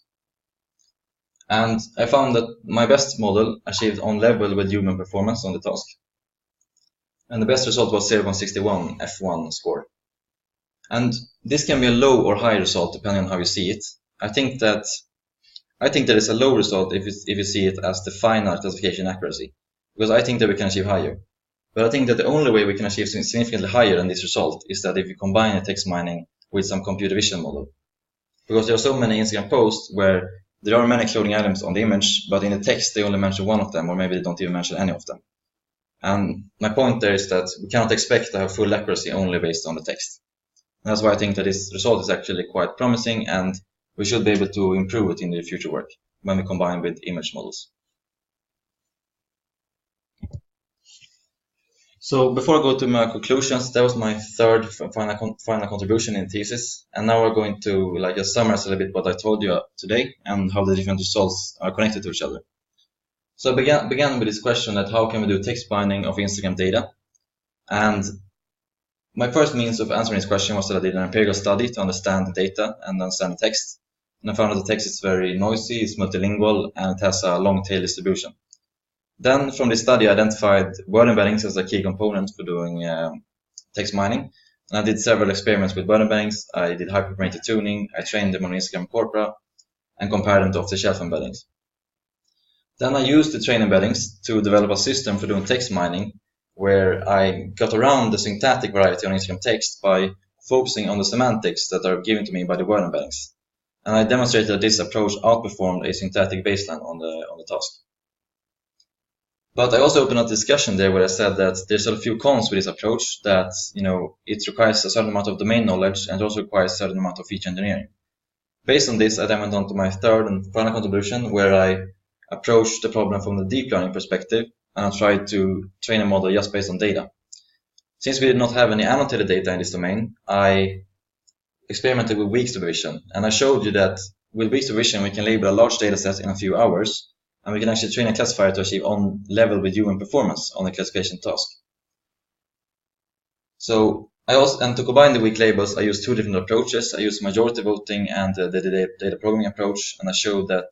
Speaker 2: And I found that my best model achieved on level with human performance on the task. And the best result was 0.61 F1 score. And this can be a low or high result depending on how you see it. I think that it's a low result if you see it as the final classification accuracy, because I think that we can achieve higher. But I think that the only way we can achieve significantly higher than this result is that if we combine the text mining with some computer vision model. Because there are so many Instagram posts where there are many clothing items on the image, but in the text they only mention one of them, or maybe they don't even mention any of them. And my point there is that we cannot expect to have full accuracy only based on the text. And that's why I think that this result is actually quite promising, and we should be able to improve it in the future work when we combine with image models. So before I go to my conclusions, that was my third final contribution in Thesis. And now we're going to just summarize a little bit what I told you today and how the different results are connected to each other. So I began with this question that how can we do text binding of Instagram data? And my first means of answering this question was that I did an empirical study to understand the data and understand the text. And I found that the text is very noisy, it's multilingual, and it has a long tail distribution. Then from this study, I identified word embeddings as a key component for doing text mining. And I did several experiments with word embeddings. I did hyperparameter tuning, I trained them on Instagram corpora, and compared them to off-the-shelf embeddings. Then I used the train embeddings to develop a system for doing text mining, where I got around the syntactic variety on Instagram text by focusing on the semantics that are given to me by the word embeddings. And I demonstrated that this approach outperformed a syntactic baseline on the task. But I also opened up a discussion there where I said that there's a few cons with this approach, that it requires a certain amount of domain knowledge and it also requires a certain amount of feature engineering. Based on this, I then went on to my third and final contribution, where I approached the problem from the deep learning perspective, and I tried to train a model just based on data. Since we did not have any annotated data in this domain, I experimented with weak supervision, and I showed you that with weak supervision we can label a large data set in a few hours, and we can actually train a classifier to achieve on level with human performance on the classification task. So and to combine the weak labels, I used two different approaches. I used majority voting and the data programming approach, and I showed that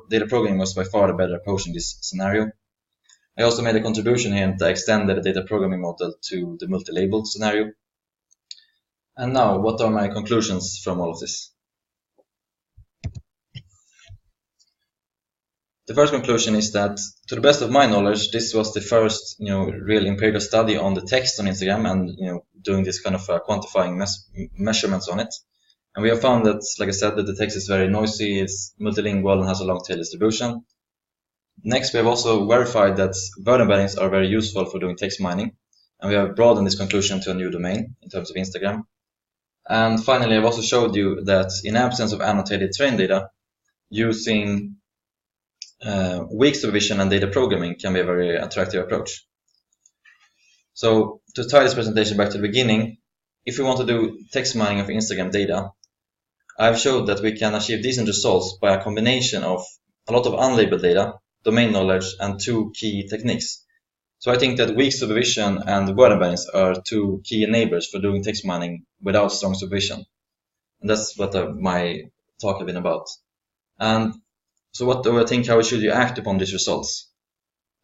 Speaker 2: data programming was by far the better approach in this scenario. I also made a contribution here and I extended the data programming model to the multi-label scenario. And now, what are my conclusions from all of this? The first conclusion is that, to the best of my knowledge, this was the first, real empirical study on the text on Instagram and, doing this kind of quantifying measurements on it. And we have found that, like I said, that the text is very noisy, it's multilingual, and has a long tail distribution. Next, we have also verified that word embeddings are very useful for doing text mining. And we have broadened this conclusion to a new domain in terms of Instagram. And finally, I've also showed you that in absence of annotated train data, using weak supervision and data programming can be a very attractive approach. So to tie this presentation back to the beginning, if we want to do text mining of Instagram data, I've showed that we can achieve decent results by a combination of a lot of unlabeled data, domain knowledge, and 2 key techniques. So I think that weak supervision and word embeddings are 2 key enablers for doing text mining without strong supervision. And that's what my talk has been about. And so what do I think, how should you act upon these results?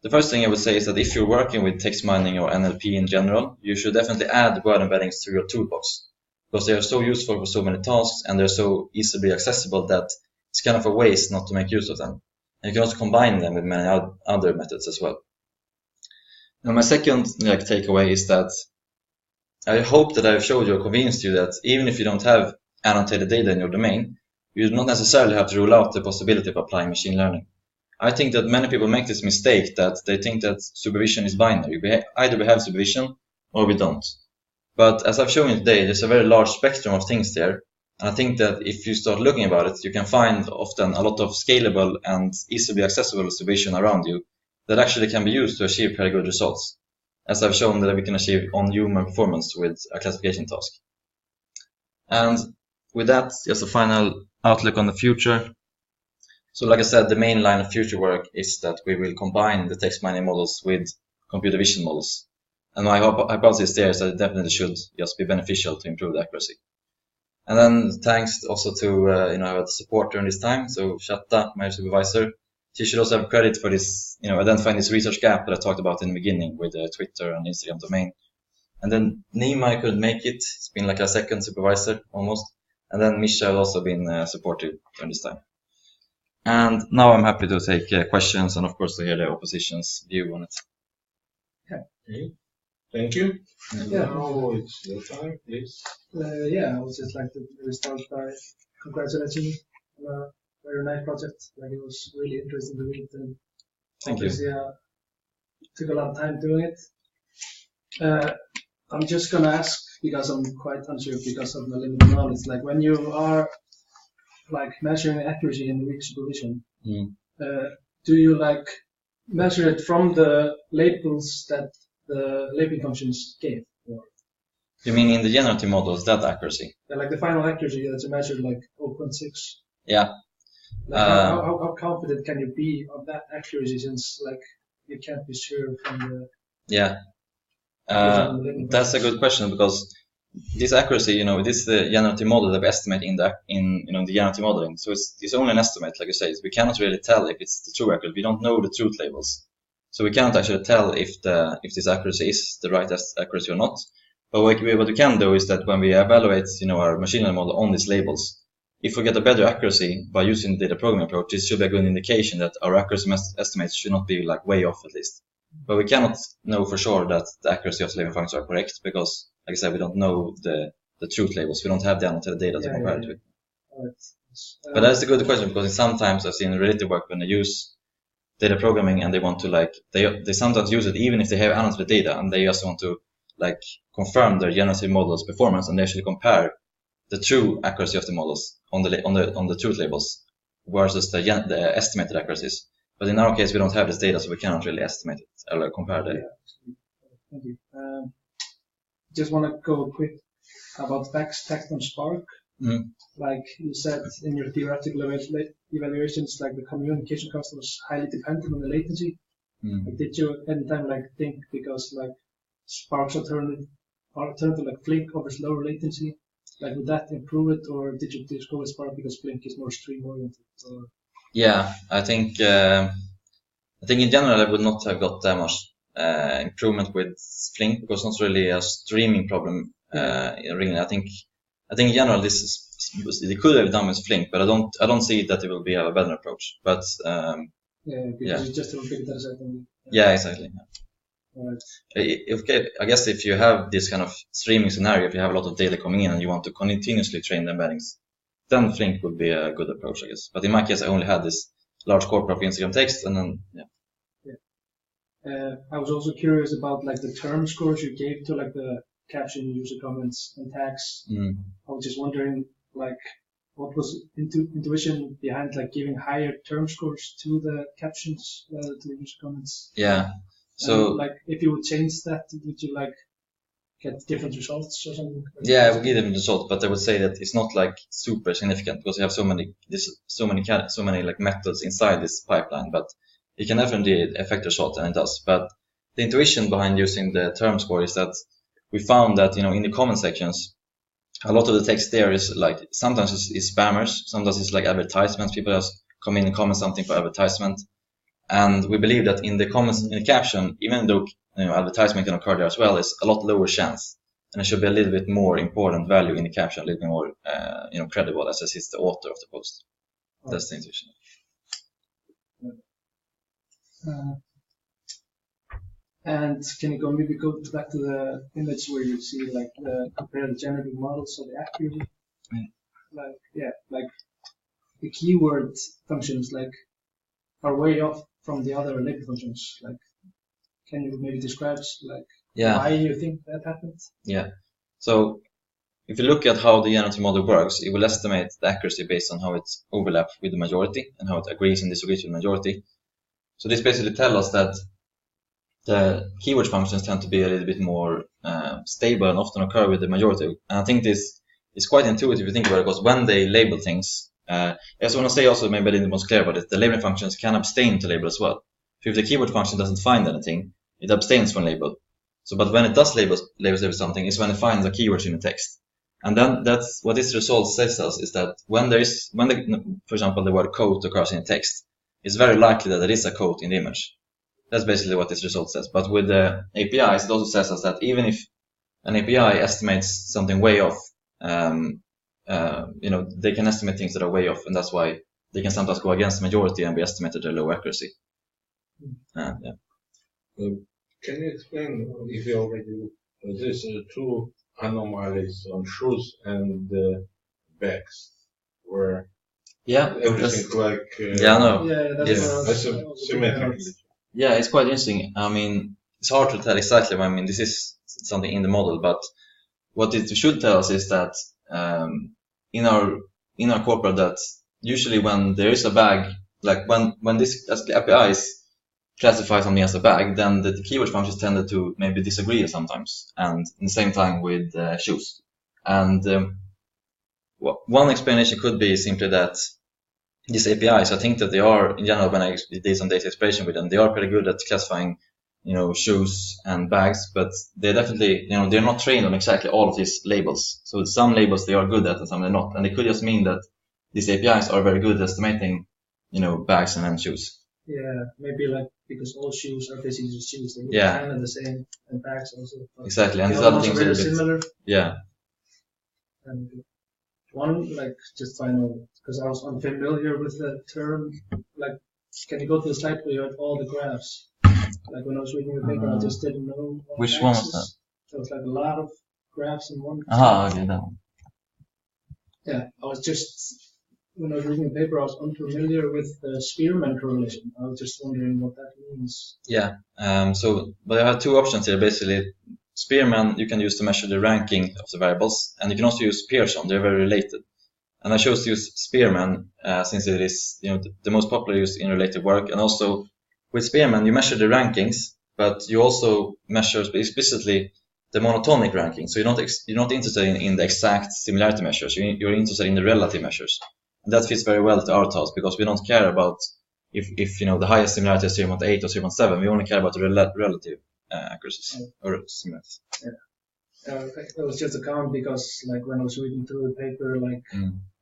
Speaker 2: The first thing I would say is that if you're working with text mining or NLP in general, you should definitely add word embeddings to your toolbox, because they are so useful for so many tasks and they're so easily accessible that it's kind of a waste not to make use of them. And you can also combine them with many other methods as well. Now my second takeaway is that I hope that I've showed you or convinced you that even if you don't have annotated data in your domain, you do not necessarily have to rule out the possibility of applying machine learning. I think that many people make this mistake that they think that supervision is binary. Either we have supervision or we don't. But as I've shown you today, there's a very large spectrum of things there. And I think that if you start looking about it, you can find often a lot of scalable and easily accessible supervision around you that actually can be used to achieve very good results. As I've shown that we can achieve on human performance with a classification task. And with that, just a final outlook on the future. So like I said, the main line of future work is that we will combine the text mining models with computer vision models. And my hypothesis there is that it definitely should just be beneficial to improve the accuracy. And then thanks also to I have a support during this time. So Chatta, my supervisor, she should also have credit for this, identifying this research gap that I talked about in the beginning with the Twitter and Instagram domain. And then Nima couldn't make it. It's been like a second supervisor almost. And then Misha has also been supportive during this time. And now I'm happy to take questions and of course to hear the opposition's view on it.
Speaker 3: Okay. Thank you. And
Speaker 4: Yeah.
Speaker 3: now it's your time, please.
Speaker 4: I would just like to start by congratulating you on a very nice project. Like, it was really interesting to read, and
Speaker 2: Thank you.
Speaker 4: obviously took a lot of time doing it. I'm just gonna ask, because I'm quite unsure because of my limited knowledge. Like, when you are measuring accuracy in weak supervision, do you measure it from the labels that the labeling functions gave? Or
Speaker 2: You mean in the generative models, that accuracy?
Speaker 4: like the final accuracy that you measured, like 0.6?
Speaker 2: Yeah.
Speaker 4: How confident can you be of that accuracy, since you can't be sure from the
Speaker 2: Yeah. That's a good question, because this accuracy, this is the generative model that we estimate in the generative modeling. So it's only an estimate, like you say. We cannot really tell if it's the true accuracy. We don't know the truth labels, so we cannot actually tell if this accuracy is the right accuracy or not. But what we can do is that when we evaluate, our machine learning model on these labels, if we get a better accuracy by using the data programming approach, this should be a good indication that our accuracy estimates should not be way off at least. But we cannot know for sure that the accuracy of the labeling functions are correct, because, like I said, we don't know the truth labels. We don't have the annotated data to compare it with. But that's a good question, because sometimes I've seen related work when they use data programming and they want to they sometimes use it even if they have annotated data, and they just want to confirm their generative model's performance, and they actually compare the true accuracy of the models on the truth labels versus the estimated accuracies. But in our case, we don't have this data, so we cannot really estimate it or compare the.
Speaker 4: Thank you. Just want to go quick about text on Spark. Like you said in your theoretical evaluations, the communication cost was highly dependent on the latency. Did you at any time think, because Spark's alternative Flink offers lower latency, would that improve it, or did you just go with Spark because Flink is more stream oriented?
Speaker 2: Yeah, I think in general I would not have got that much improvement with Flink, because it's not really a streaming problem. Really, I think in general they could have done with Flink, but I don't see that it will be a better approach. But
Speaker 4: Yeah, because you just have a big data set.
Speaker 2: Yeah, exactly.
Speaker 4: Right.
Speaker 2: Okay, I guess if you have this kind of streaming scenario, if you have a lot of data coming in and you want to continuously train the embeddings, then Flink would be a good approach, I guess. But in my case, I only had this large corpus of Instagram text, and then
Speaker 4: I was also curious about like the term scores you gave to like the caption, user comments, and tags. I was just wondering, like, what was intuition behind like giving higher term scores to the captions rather to the user comments?
Speaker 2: Yeah. So
Speaker 4: and, like, if you would change that, would you like get different results or something?
Speaker 2: Yeah, I would give them results, but I would say that it's not like super significant because you have so many like methods inside this pipeline, but it can definitely affect the result, and it does. But the intuition behind using the term score is that we found that, in the comment sections, a lot of the text there is like, sometimes it's spammers, sometimes it's like advertisements. People just come in and comment something for advertisement. And we believe that in the comments, in the caption, even though advertisement can occur there as well, is a lot lower chance, and it should be a little bit more important value in the caption, a little bit more credible, as it's the author of the post. That's the intuition.
Speaker 4: And can you maybe go back to the image where you see like compare the generative models of the accuracy? Like the keyword functions like are way off from the other label functions. Like, can you maybe describe like why you think that happened? Yeah.
Speaker 2: So if you look at how the generative model works, it will estimate the accuracy based on how it overlaps with the majority and how it agrees and disagrees with the majority. So this basically tells us that the keyword functions tend to be a little bit more stable and often occur with the majority. And I think this is quite intuitive if you think about it, because when they label things, I just want to say also, maybe I didn't most clear about it, the labeling functions can abstain to label as well. So if the keyword function doesn't find anything, it abstains from label. So, but when it does label something, is when it finds a keyword in the text. And then that's what this result says us, is that for example, the word quote occurs in the text, it's very likely that there is a quote in the image. That's basically what this result says. But with the APIs, it also says us that even if an API estimates something way off, they can estimate things that are way off, and that's why they can sometimes go against the majority and be estimated at low accuracy.
Speaker 3: Can you explain, if you already this two anomalies on shoes and bags, where everything
Speaker 4: that's
Speaker 3: symmetrically.
Speaker 2: Yeah, it's quite interesting. I mean, it's hard to tell exactly. I mean, this is something in the model, but what it should tell us is that in our corpora, that usually when there is a bag, like when this as the APIs classify something as a bag, then the keyword functions tended to maybe disagree sometimes, and in the same time with shoes. And one explanation could be simply that these APIs, I think that they are, in general, when I did some data exploration with them, they are pretty good at classifying, shoes and bags, but they're definitely, they're not trained on exactly all of these labels. So some labels they are good at and some they're not. And it could just mean that these APIs are very good at estimating, bags and then shoes.
Speaker 4: Yeah, maybe like because all shoes are basically just shoes. They look kind of the same, and bags also.
Speaker 2: Exactly, and
Speaker 4: the
Speaker 2: other things
Speaker 4: are very similar.
Speaker 2: Yeah.
Speaker 4: And one, like, just final, because I was unfamiliar with the term, like, can you go to the slide where you had all the graphs? Like, when I was reading the paper, I just didn't know
Speaker 2: which one was that?
Speaker 4: So it's like a lot of graphs in one.
Speaker 2: Okay, that one.
Speaker 4: Yeah, I was just, when I was reading the paper, I was unfamiliar with the Spearman correlation. I was just wondering what that means.
Speaker 2: Yeah, but I have two options here, basically. Spearman you can use to measure the ranking of the variables, and you can also use Pearson. They're very related. And I chose to use Spearman since it is the most popular use in related work. And also with Spearman you measure the rankings, but you also measure explicitly the monotonic ranking. So you're not interested in the exact similarity measures. You're interested in the relative measures, and that fits very well to our task because we don't care about if the highest similarity is 0.8 or 0.7. We only care about the relative accuracies or similarities.
Speaker 4: Yeah, it was just a comment because like when I was reading through the paper, like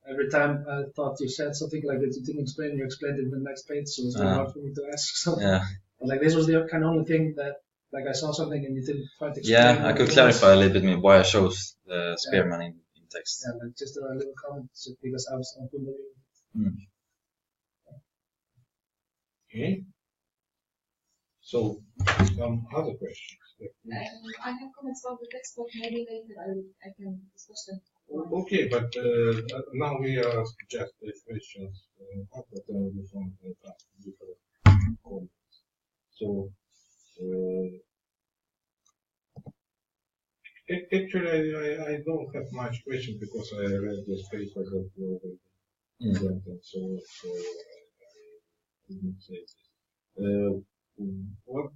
Speaker 4: every time I thought you said something like that you didn't explain, you explained it in the next page, so it was very hard for me to ask something.
Speaker 2: Yeah.
Speaker 4: And like this was the kind of only thing that like I saw something and you didn't quite explain.
Speaker 2: Yeah, I could clarify a little bit why I chose the Spearman in text.
Speaker 4: Yeah, like just a little comment just because I was unfamiliar.
Speaker 3: Okay. So, some other questions?
Speaker 1: I have comments about the text, but maybe later I can discuss them.
Speaker 3: Okay, but now we are just the questions after then we found different comments. So, actually, I don't have much question because I read this paper that you already presented, so I didn't say this. What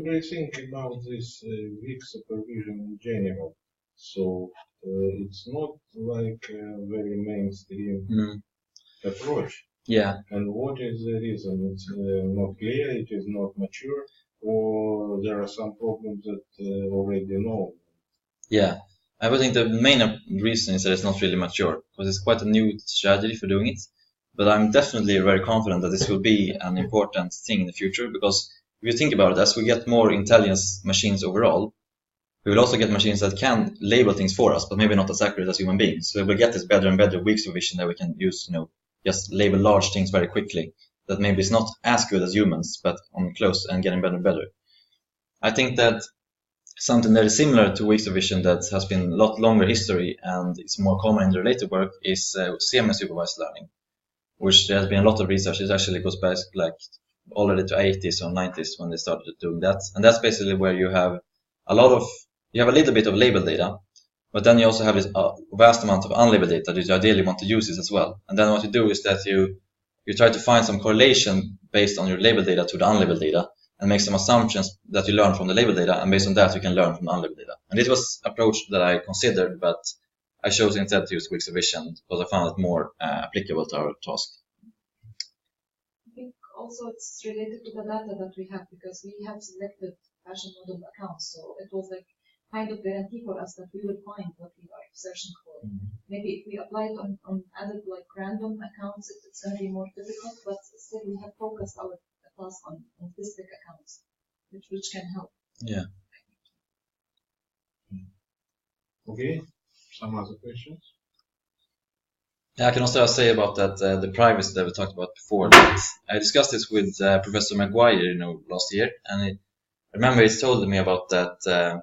Speaker 3: do you think about this weak supervision in general? So it's not like a very mainstream approach.
Speaker 2: Yeah.
Speaker 3: And what is the reason? It's not clear, it is not mature, or there are some problems that already know?
Speaker 2: Yeah. I would think the main reason is that it's not really mature, because it's quite a new strategy for doing it. But I'm definitely very confident that this will be an important thing in the future, because if you think about it, as we get more intelligence machines overall, we will also get machines that can label things for us, but maybe not as accurate as human beings. So we will get this better and better weak supervision that we can use, just label large things very quickly. That maybe is not as good as humans, but on close and getting better and better. I think that something that is similar to weak supervision that has been a lot longer history and is more common in the related work is Cms Supervised Learning, which there has been a lot of research. It actually goes back like already to 80s or 90s when they started doing that. And that's basically where you have a little bit of label data, but then you also have this vast amount of unlabeled data that you ideally want to use this as well. And then what you do is that you try to find some correlation based on your label data to the unlabeled data and make some assumptions that you learn from the label data, and based on that you can learn from the unlabeled data. And this was an approach that I considered, but I chose instead to use weak supervision because I found it more applicable to our task.
Speaker 1: I think also it's related to the data that we have, because we have selected fashion model accounts, so it was like kind of guarantee for us that we will find what we are searching for. Maybe if we apply it on added like random accounts, it's going to be more difficult, but still we have focused our task on specific accounts, which can help.
Speaker 2: Yeah.
Speaker 3: Okay, some other questions?
Speaker 2: Yeah, I can also say about that the privacy that we talked about before. That I discussed this with Professor Maguire, last year, and I remember he told me about that.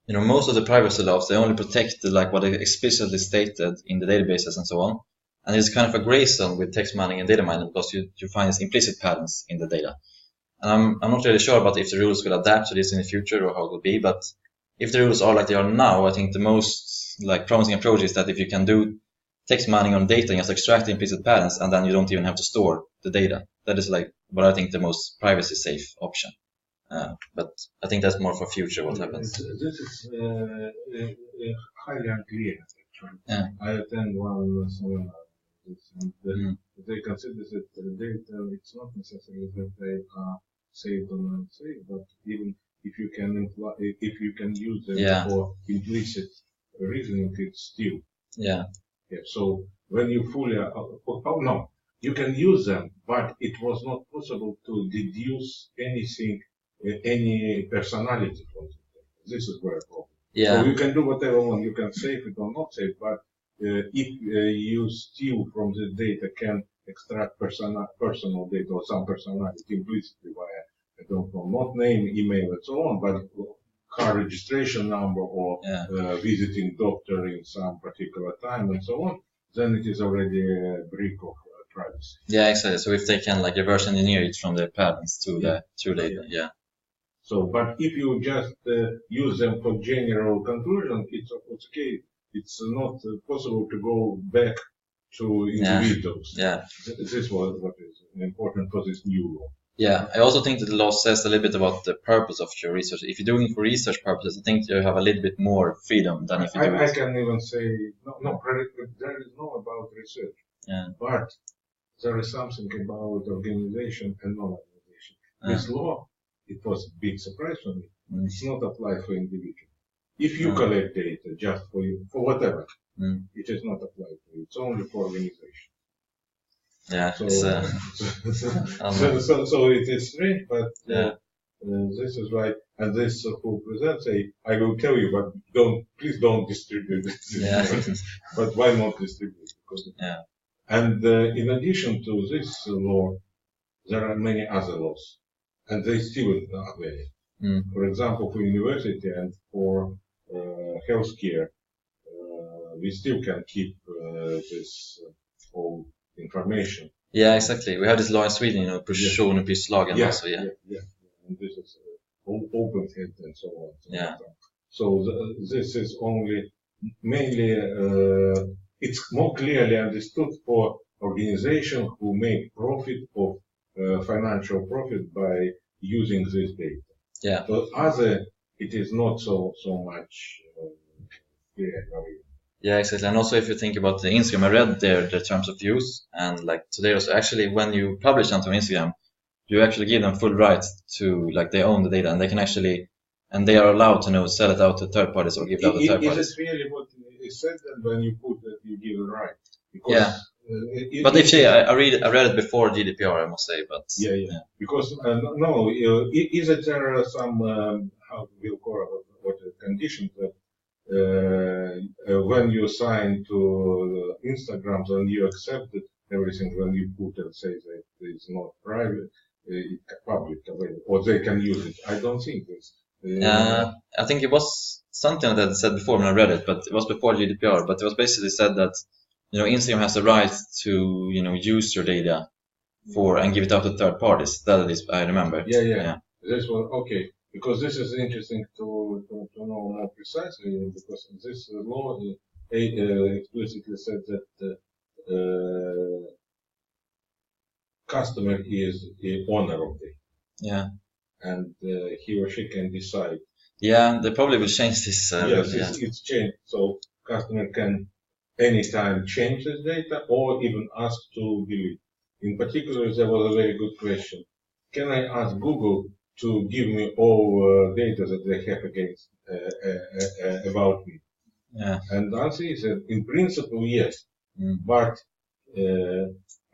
Speaker 2: Most of the privacy laws, they only protect like what is explicitly stated in the databases and so on. And it's kind of a gray zone with text mining and data mining because you find these implicit patterns in the data. And I'm not really sure about if the rules will adapt to this in the future or how it will be, but if the rules are like they are now, I think the most promising approach is that if you can do text mining on data and just extract the implicit patterns, and then you don't even have to store the data. That is what I think the most privacy safe option. But I think that's more for future what happens.
Speaker 3: This is highly unclear, actually.
Speaker 2: Yeah.
Speaker 3: I attend one seminar. And they consider that the data, it's not necessarily that they are saved or not saved, but even if you can use them for implicit reasoning, it's still.
Speaker 2: Yeah.
Speaker 3: So when you fully, you can use them, but it was not possible to deduce anything, any personality from it. This is where a problem.
Speaker 2: Yeah.
Speaker 3: So you can do whatever one, you can save it or not save, but if you steal from the data, can extract personal data or some personality implicitly via, I don't know, not name, email, and so on, but car registration number or visiting doctor in some particular time and so on, then it is already a breach of privacy.
Speaker 2: Yeah, exactly. So if they can reverse engineer it from their patterns to the true data, yeah.
Speaker 3: So, but if you just use them for general conclusion, it's okay. It's not possible to go back to individuals.
Speaker 2: Yeah.
Speaker 3: This was what is important for this new law.
Speaker 2: Yeah, I also think that the law says a little bit about the purpose of your research. If you're doing it for research purposes, I think you have a little bit more freedom than if you do it.
Speaker 3: I can even say, there is no about research.
Speaker 2: Yeah.
Speaker 3: But there is something about organization and non-organization. This law, it was a big surprise for me. It's not applied for individuals. If you collect data just for you, for whatever, it is not applied for you. It's only for organization.
Speaker 2: Yeah.
Speaker 3: So it is strange, but this is right. And this who presents I will tell you, but please don't distribute it.
Speaker 2: Yeah.
Speaker 3: But why not distribute? Because And in addition to this law, there are many other laws, and they still are valid. For example, for university and for healthcare, we still can keep this whole information.
Speaker 2: Yeah, exactly. We have this law in Sweden, you know, personuppgiftslagen.
Speaker 3: Yeah,
Speaker 2: also, yeah.
Speaker 3: And this is open and so on.
Speaker 2: Yeah.
Speaker 3: So this is only mainly it's more clearly understood for organizations who make profit of financial profit by using this data.
Speaker 2: Yeah.
Speaker 3: For other, it is not so much clear.
Speaker 2: Yeah, exactly. And also, if you think about the Instagram, I read their terms of use, and like today also, actually, when you publish something on Instagram, you actually give them full rights to, like, they own the data, and they can actually, and they are allowed to, you know, sell it out to third parties or give it out to third parties.
Speaker 3: Is it really what is said when you put that you give a right? Because,
Speaker 2: yeah. But if I read it before GDPR, I must say, but
Speaker 3: yeah. Because no, is it there are some how we'll call it, what conditions that when you sign to Instagram, then you accept it, everything. When you put and say that it's not private, it's public available, or they can use it. I don't think this.
Speaker 2: I think it was something that I said before when I read it, but it was before GDPR. But it was basically said that, you know, Instagram has the right to, you know, use your data for and give it out to third parties. That is, I remember.
Speaker 3: Yeah. This was okay, because this is interesting to know more precisely, because this law explicitly said that customer is the owner of data.
Speaker 2: Yeah.
Speaker 3: And he or she can decide.
Speaker 2: Yeah, they probably will change this.
Speaker 3: Yes, it's changed. So customer can anytime change this data or even ask to delete. In particular, there was a very good question. Can I ask Google to give me all data that they have against about me?
Speaker 2: Yeah.
Speaker 3: And the answer is that in principle, yes. But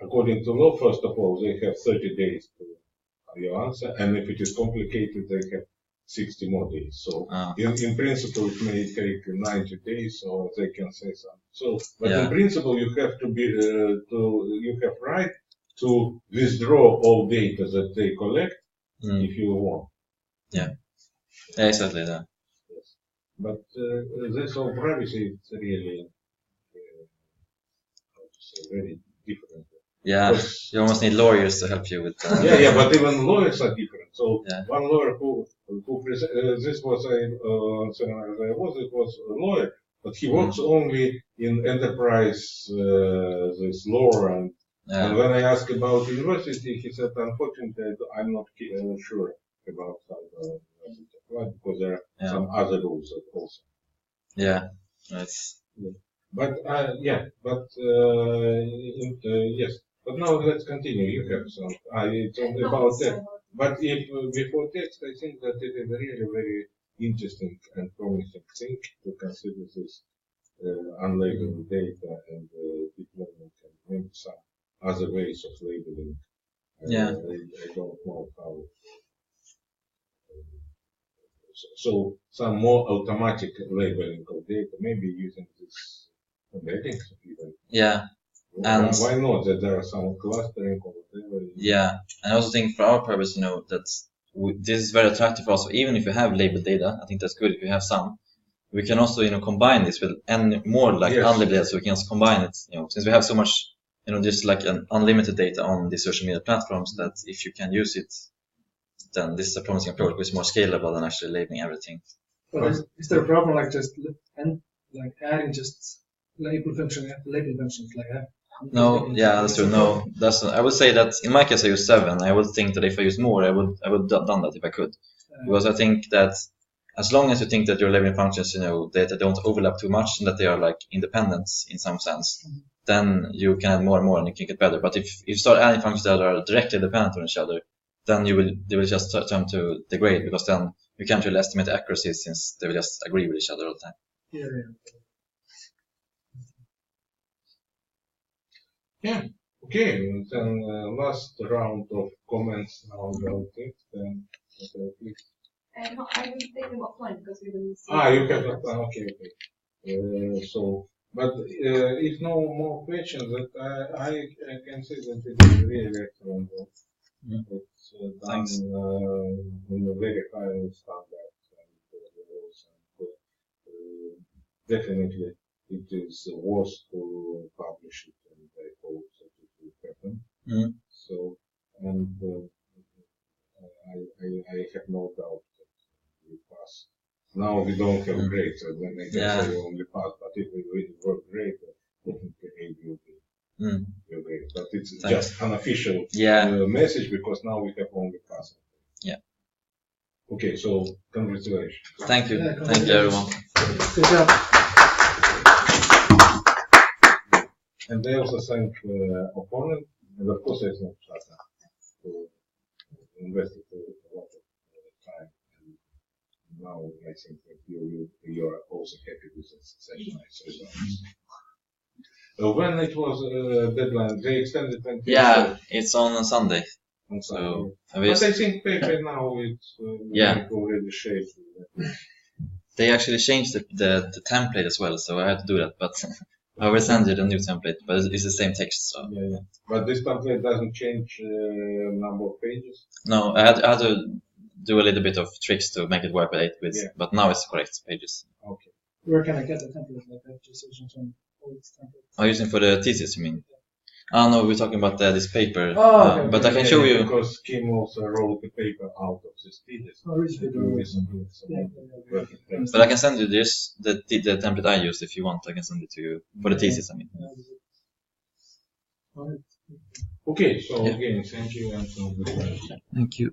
Speaker 3: according to law, first of all, they have 30 days to your answer, and if it is complicated, they have 60 more days. So in principle, it may take 90 days, or they can say something. So, but in principle, you have to be you have right to withdraw all data that they collect if you want.
Speaker 2: Yeah, exactly that.
Speaker 3: Yes. But this whole privacy is really how to say, very different.
Speaker 2: Yeah, you almost need lawyers to help you with that.
Speaker 3: Yeah, but even lawyers are different. So one lawyer who this was a seminar that it was a lawyer, but he works only in enterprise this law, and when I asked about university, he said, unfortunately, I'm not sure about how because there are some other rules also. Yeah,
Speaker 2: that's.
Speaker 3: Yeah. But yes. But now let's continue. You have some. It's about that. But if before text, I think that it is a really very interesting and promising thing to consider this unlabeled data and deployment and maybe some other ways of labeling. I don't know how. So some more automatic labeling of data, maybe using this embeddings even.
Speaker 2: Yeah. And
Speaker 3: why not? That there are some clustering or whatever.
Speaker 2: Yeah, and I also think for our purpose, you know, that this is very attractive for us. So even if you have labeled data, I think that's good if you have some. We can also, you know, combine this with and more like unlabeled data, so we can also combine it. You know, since we have so much, you know, just like an unlimited data on the social media platforms, that if you can use it, then this is a promising approach, which is more scalable than actually labeling everything.
Speaker 4: But is there a problem like just adding just label functions like that?
Speaker 2: No, yeah, that's true. No, I would say that in my case I use 7. I would think that if I use more, I would have done that if I could, because I think that as long as you think that your labeling functions, you know, that they don't overlap too much and that they are like independent in some sense, then you can add more and more and you can get better. But if you start adding functions that are directly dependent on each other, then they will just turn to degrade, because then you can't really estimate the accuracy since they will just agree with each other all the time.
Speaker 3: Yeah. Okay. Then last round of comments now about it.
Speaker 1: No, I will take them offline because we will see.
Speaker 3: You have okay. So But if no more questions, that I can say that it is really excellent work. It's done in a very high standard, and definitely it is worth to publish it, and I hope that it will happen. So, and I have no doubt that we pass. Now we don't have grades, and then I can say only pass, but if we really work great, definitely it will be great. But it's just unofficial message, because now we have only pass.
Speaker 2: Yeah.
Speaker 3: Okay, so congratulations.
Speaker 2: Thank you. Thank you, everyone.
Speaker 4: Good job.
Speaker 3: And I also thank opponent, and of course I thank Shata who invested a lot of time. And now I think that you are also happy with such nice results. When it was deadline, they extended until
Speaker 2: it's on Sunday.
Speaker 3: So, but I think paper now it's already shaped.
Speaker 2: They actually changed the template as well, so I had to do that. But I will send you the new template, but it's the same text. So.
Speaker 3: Yeah. But this template doesn't change number of pages?
Speaker 2: No, I had to do a little bit of tricks to make it work with 8 bits, but now it's correct pages.
Speaker 3: Okay.
Speaker 4: Where can I get the template like that? Just using some old templates.
Speaker 2: Oh, using for the thesis, you mean? Oh no, we're talking about this paper.
Speaker 4: Okay.
Speaker 2: But I can show you.
Speaker 3: Because Kim also wrote the paper out of this thesis.
Speaker 4: Oh, really?
Speaker 2: But I can send you the template I used if you want. I can send it to you for the thesis, I mean.
Speaker 3: Okay, so again, thank you and
Speaker 2: Thank you.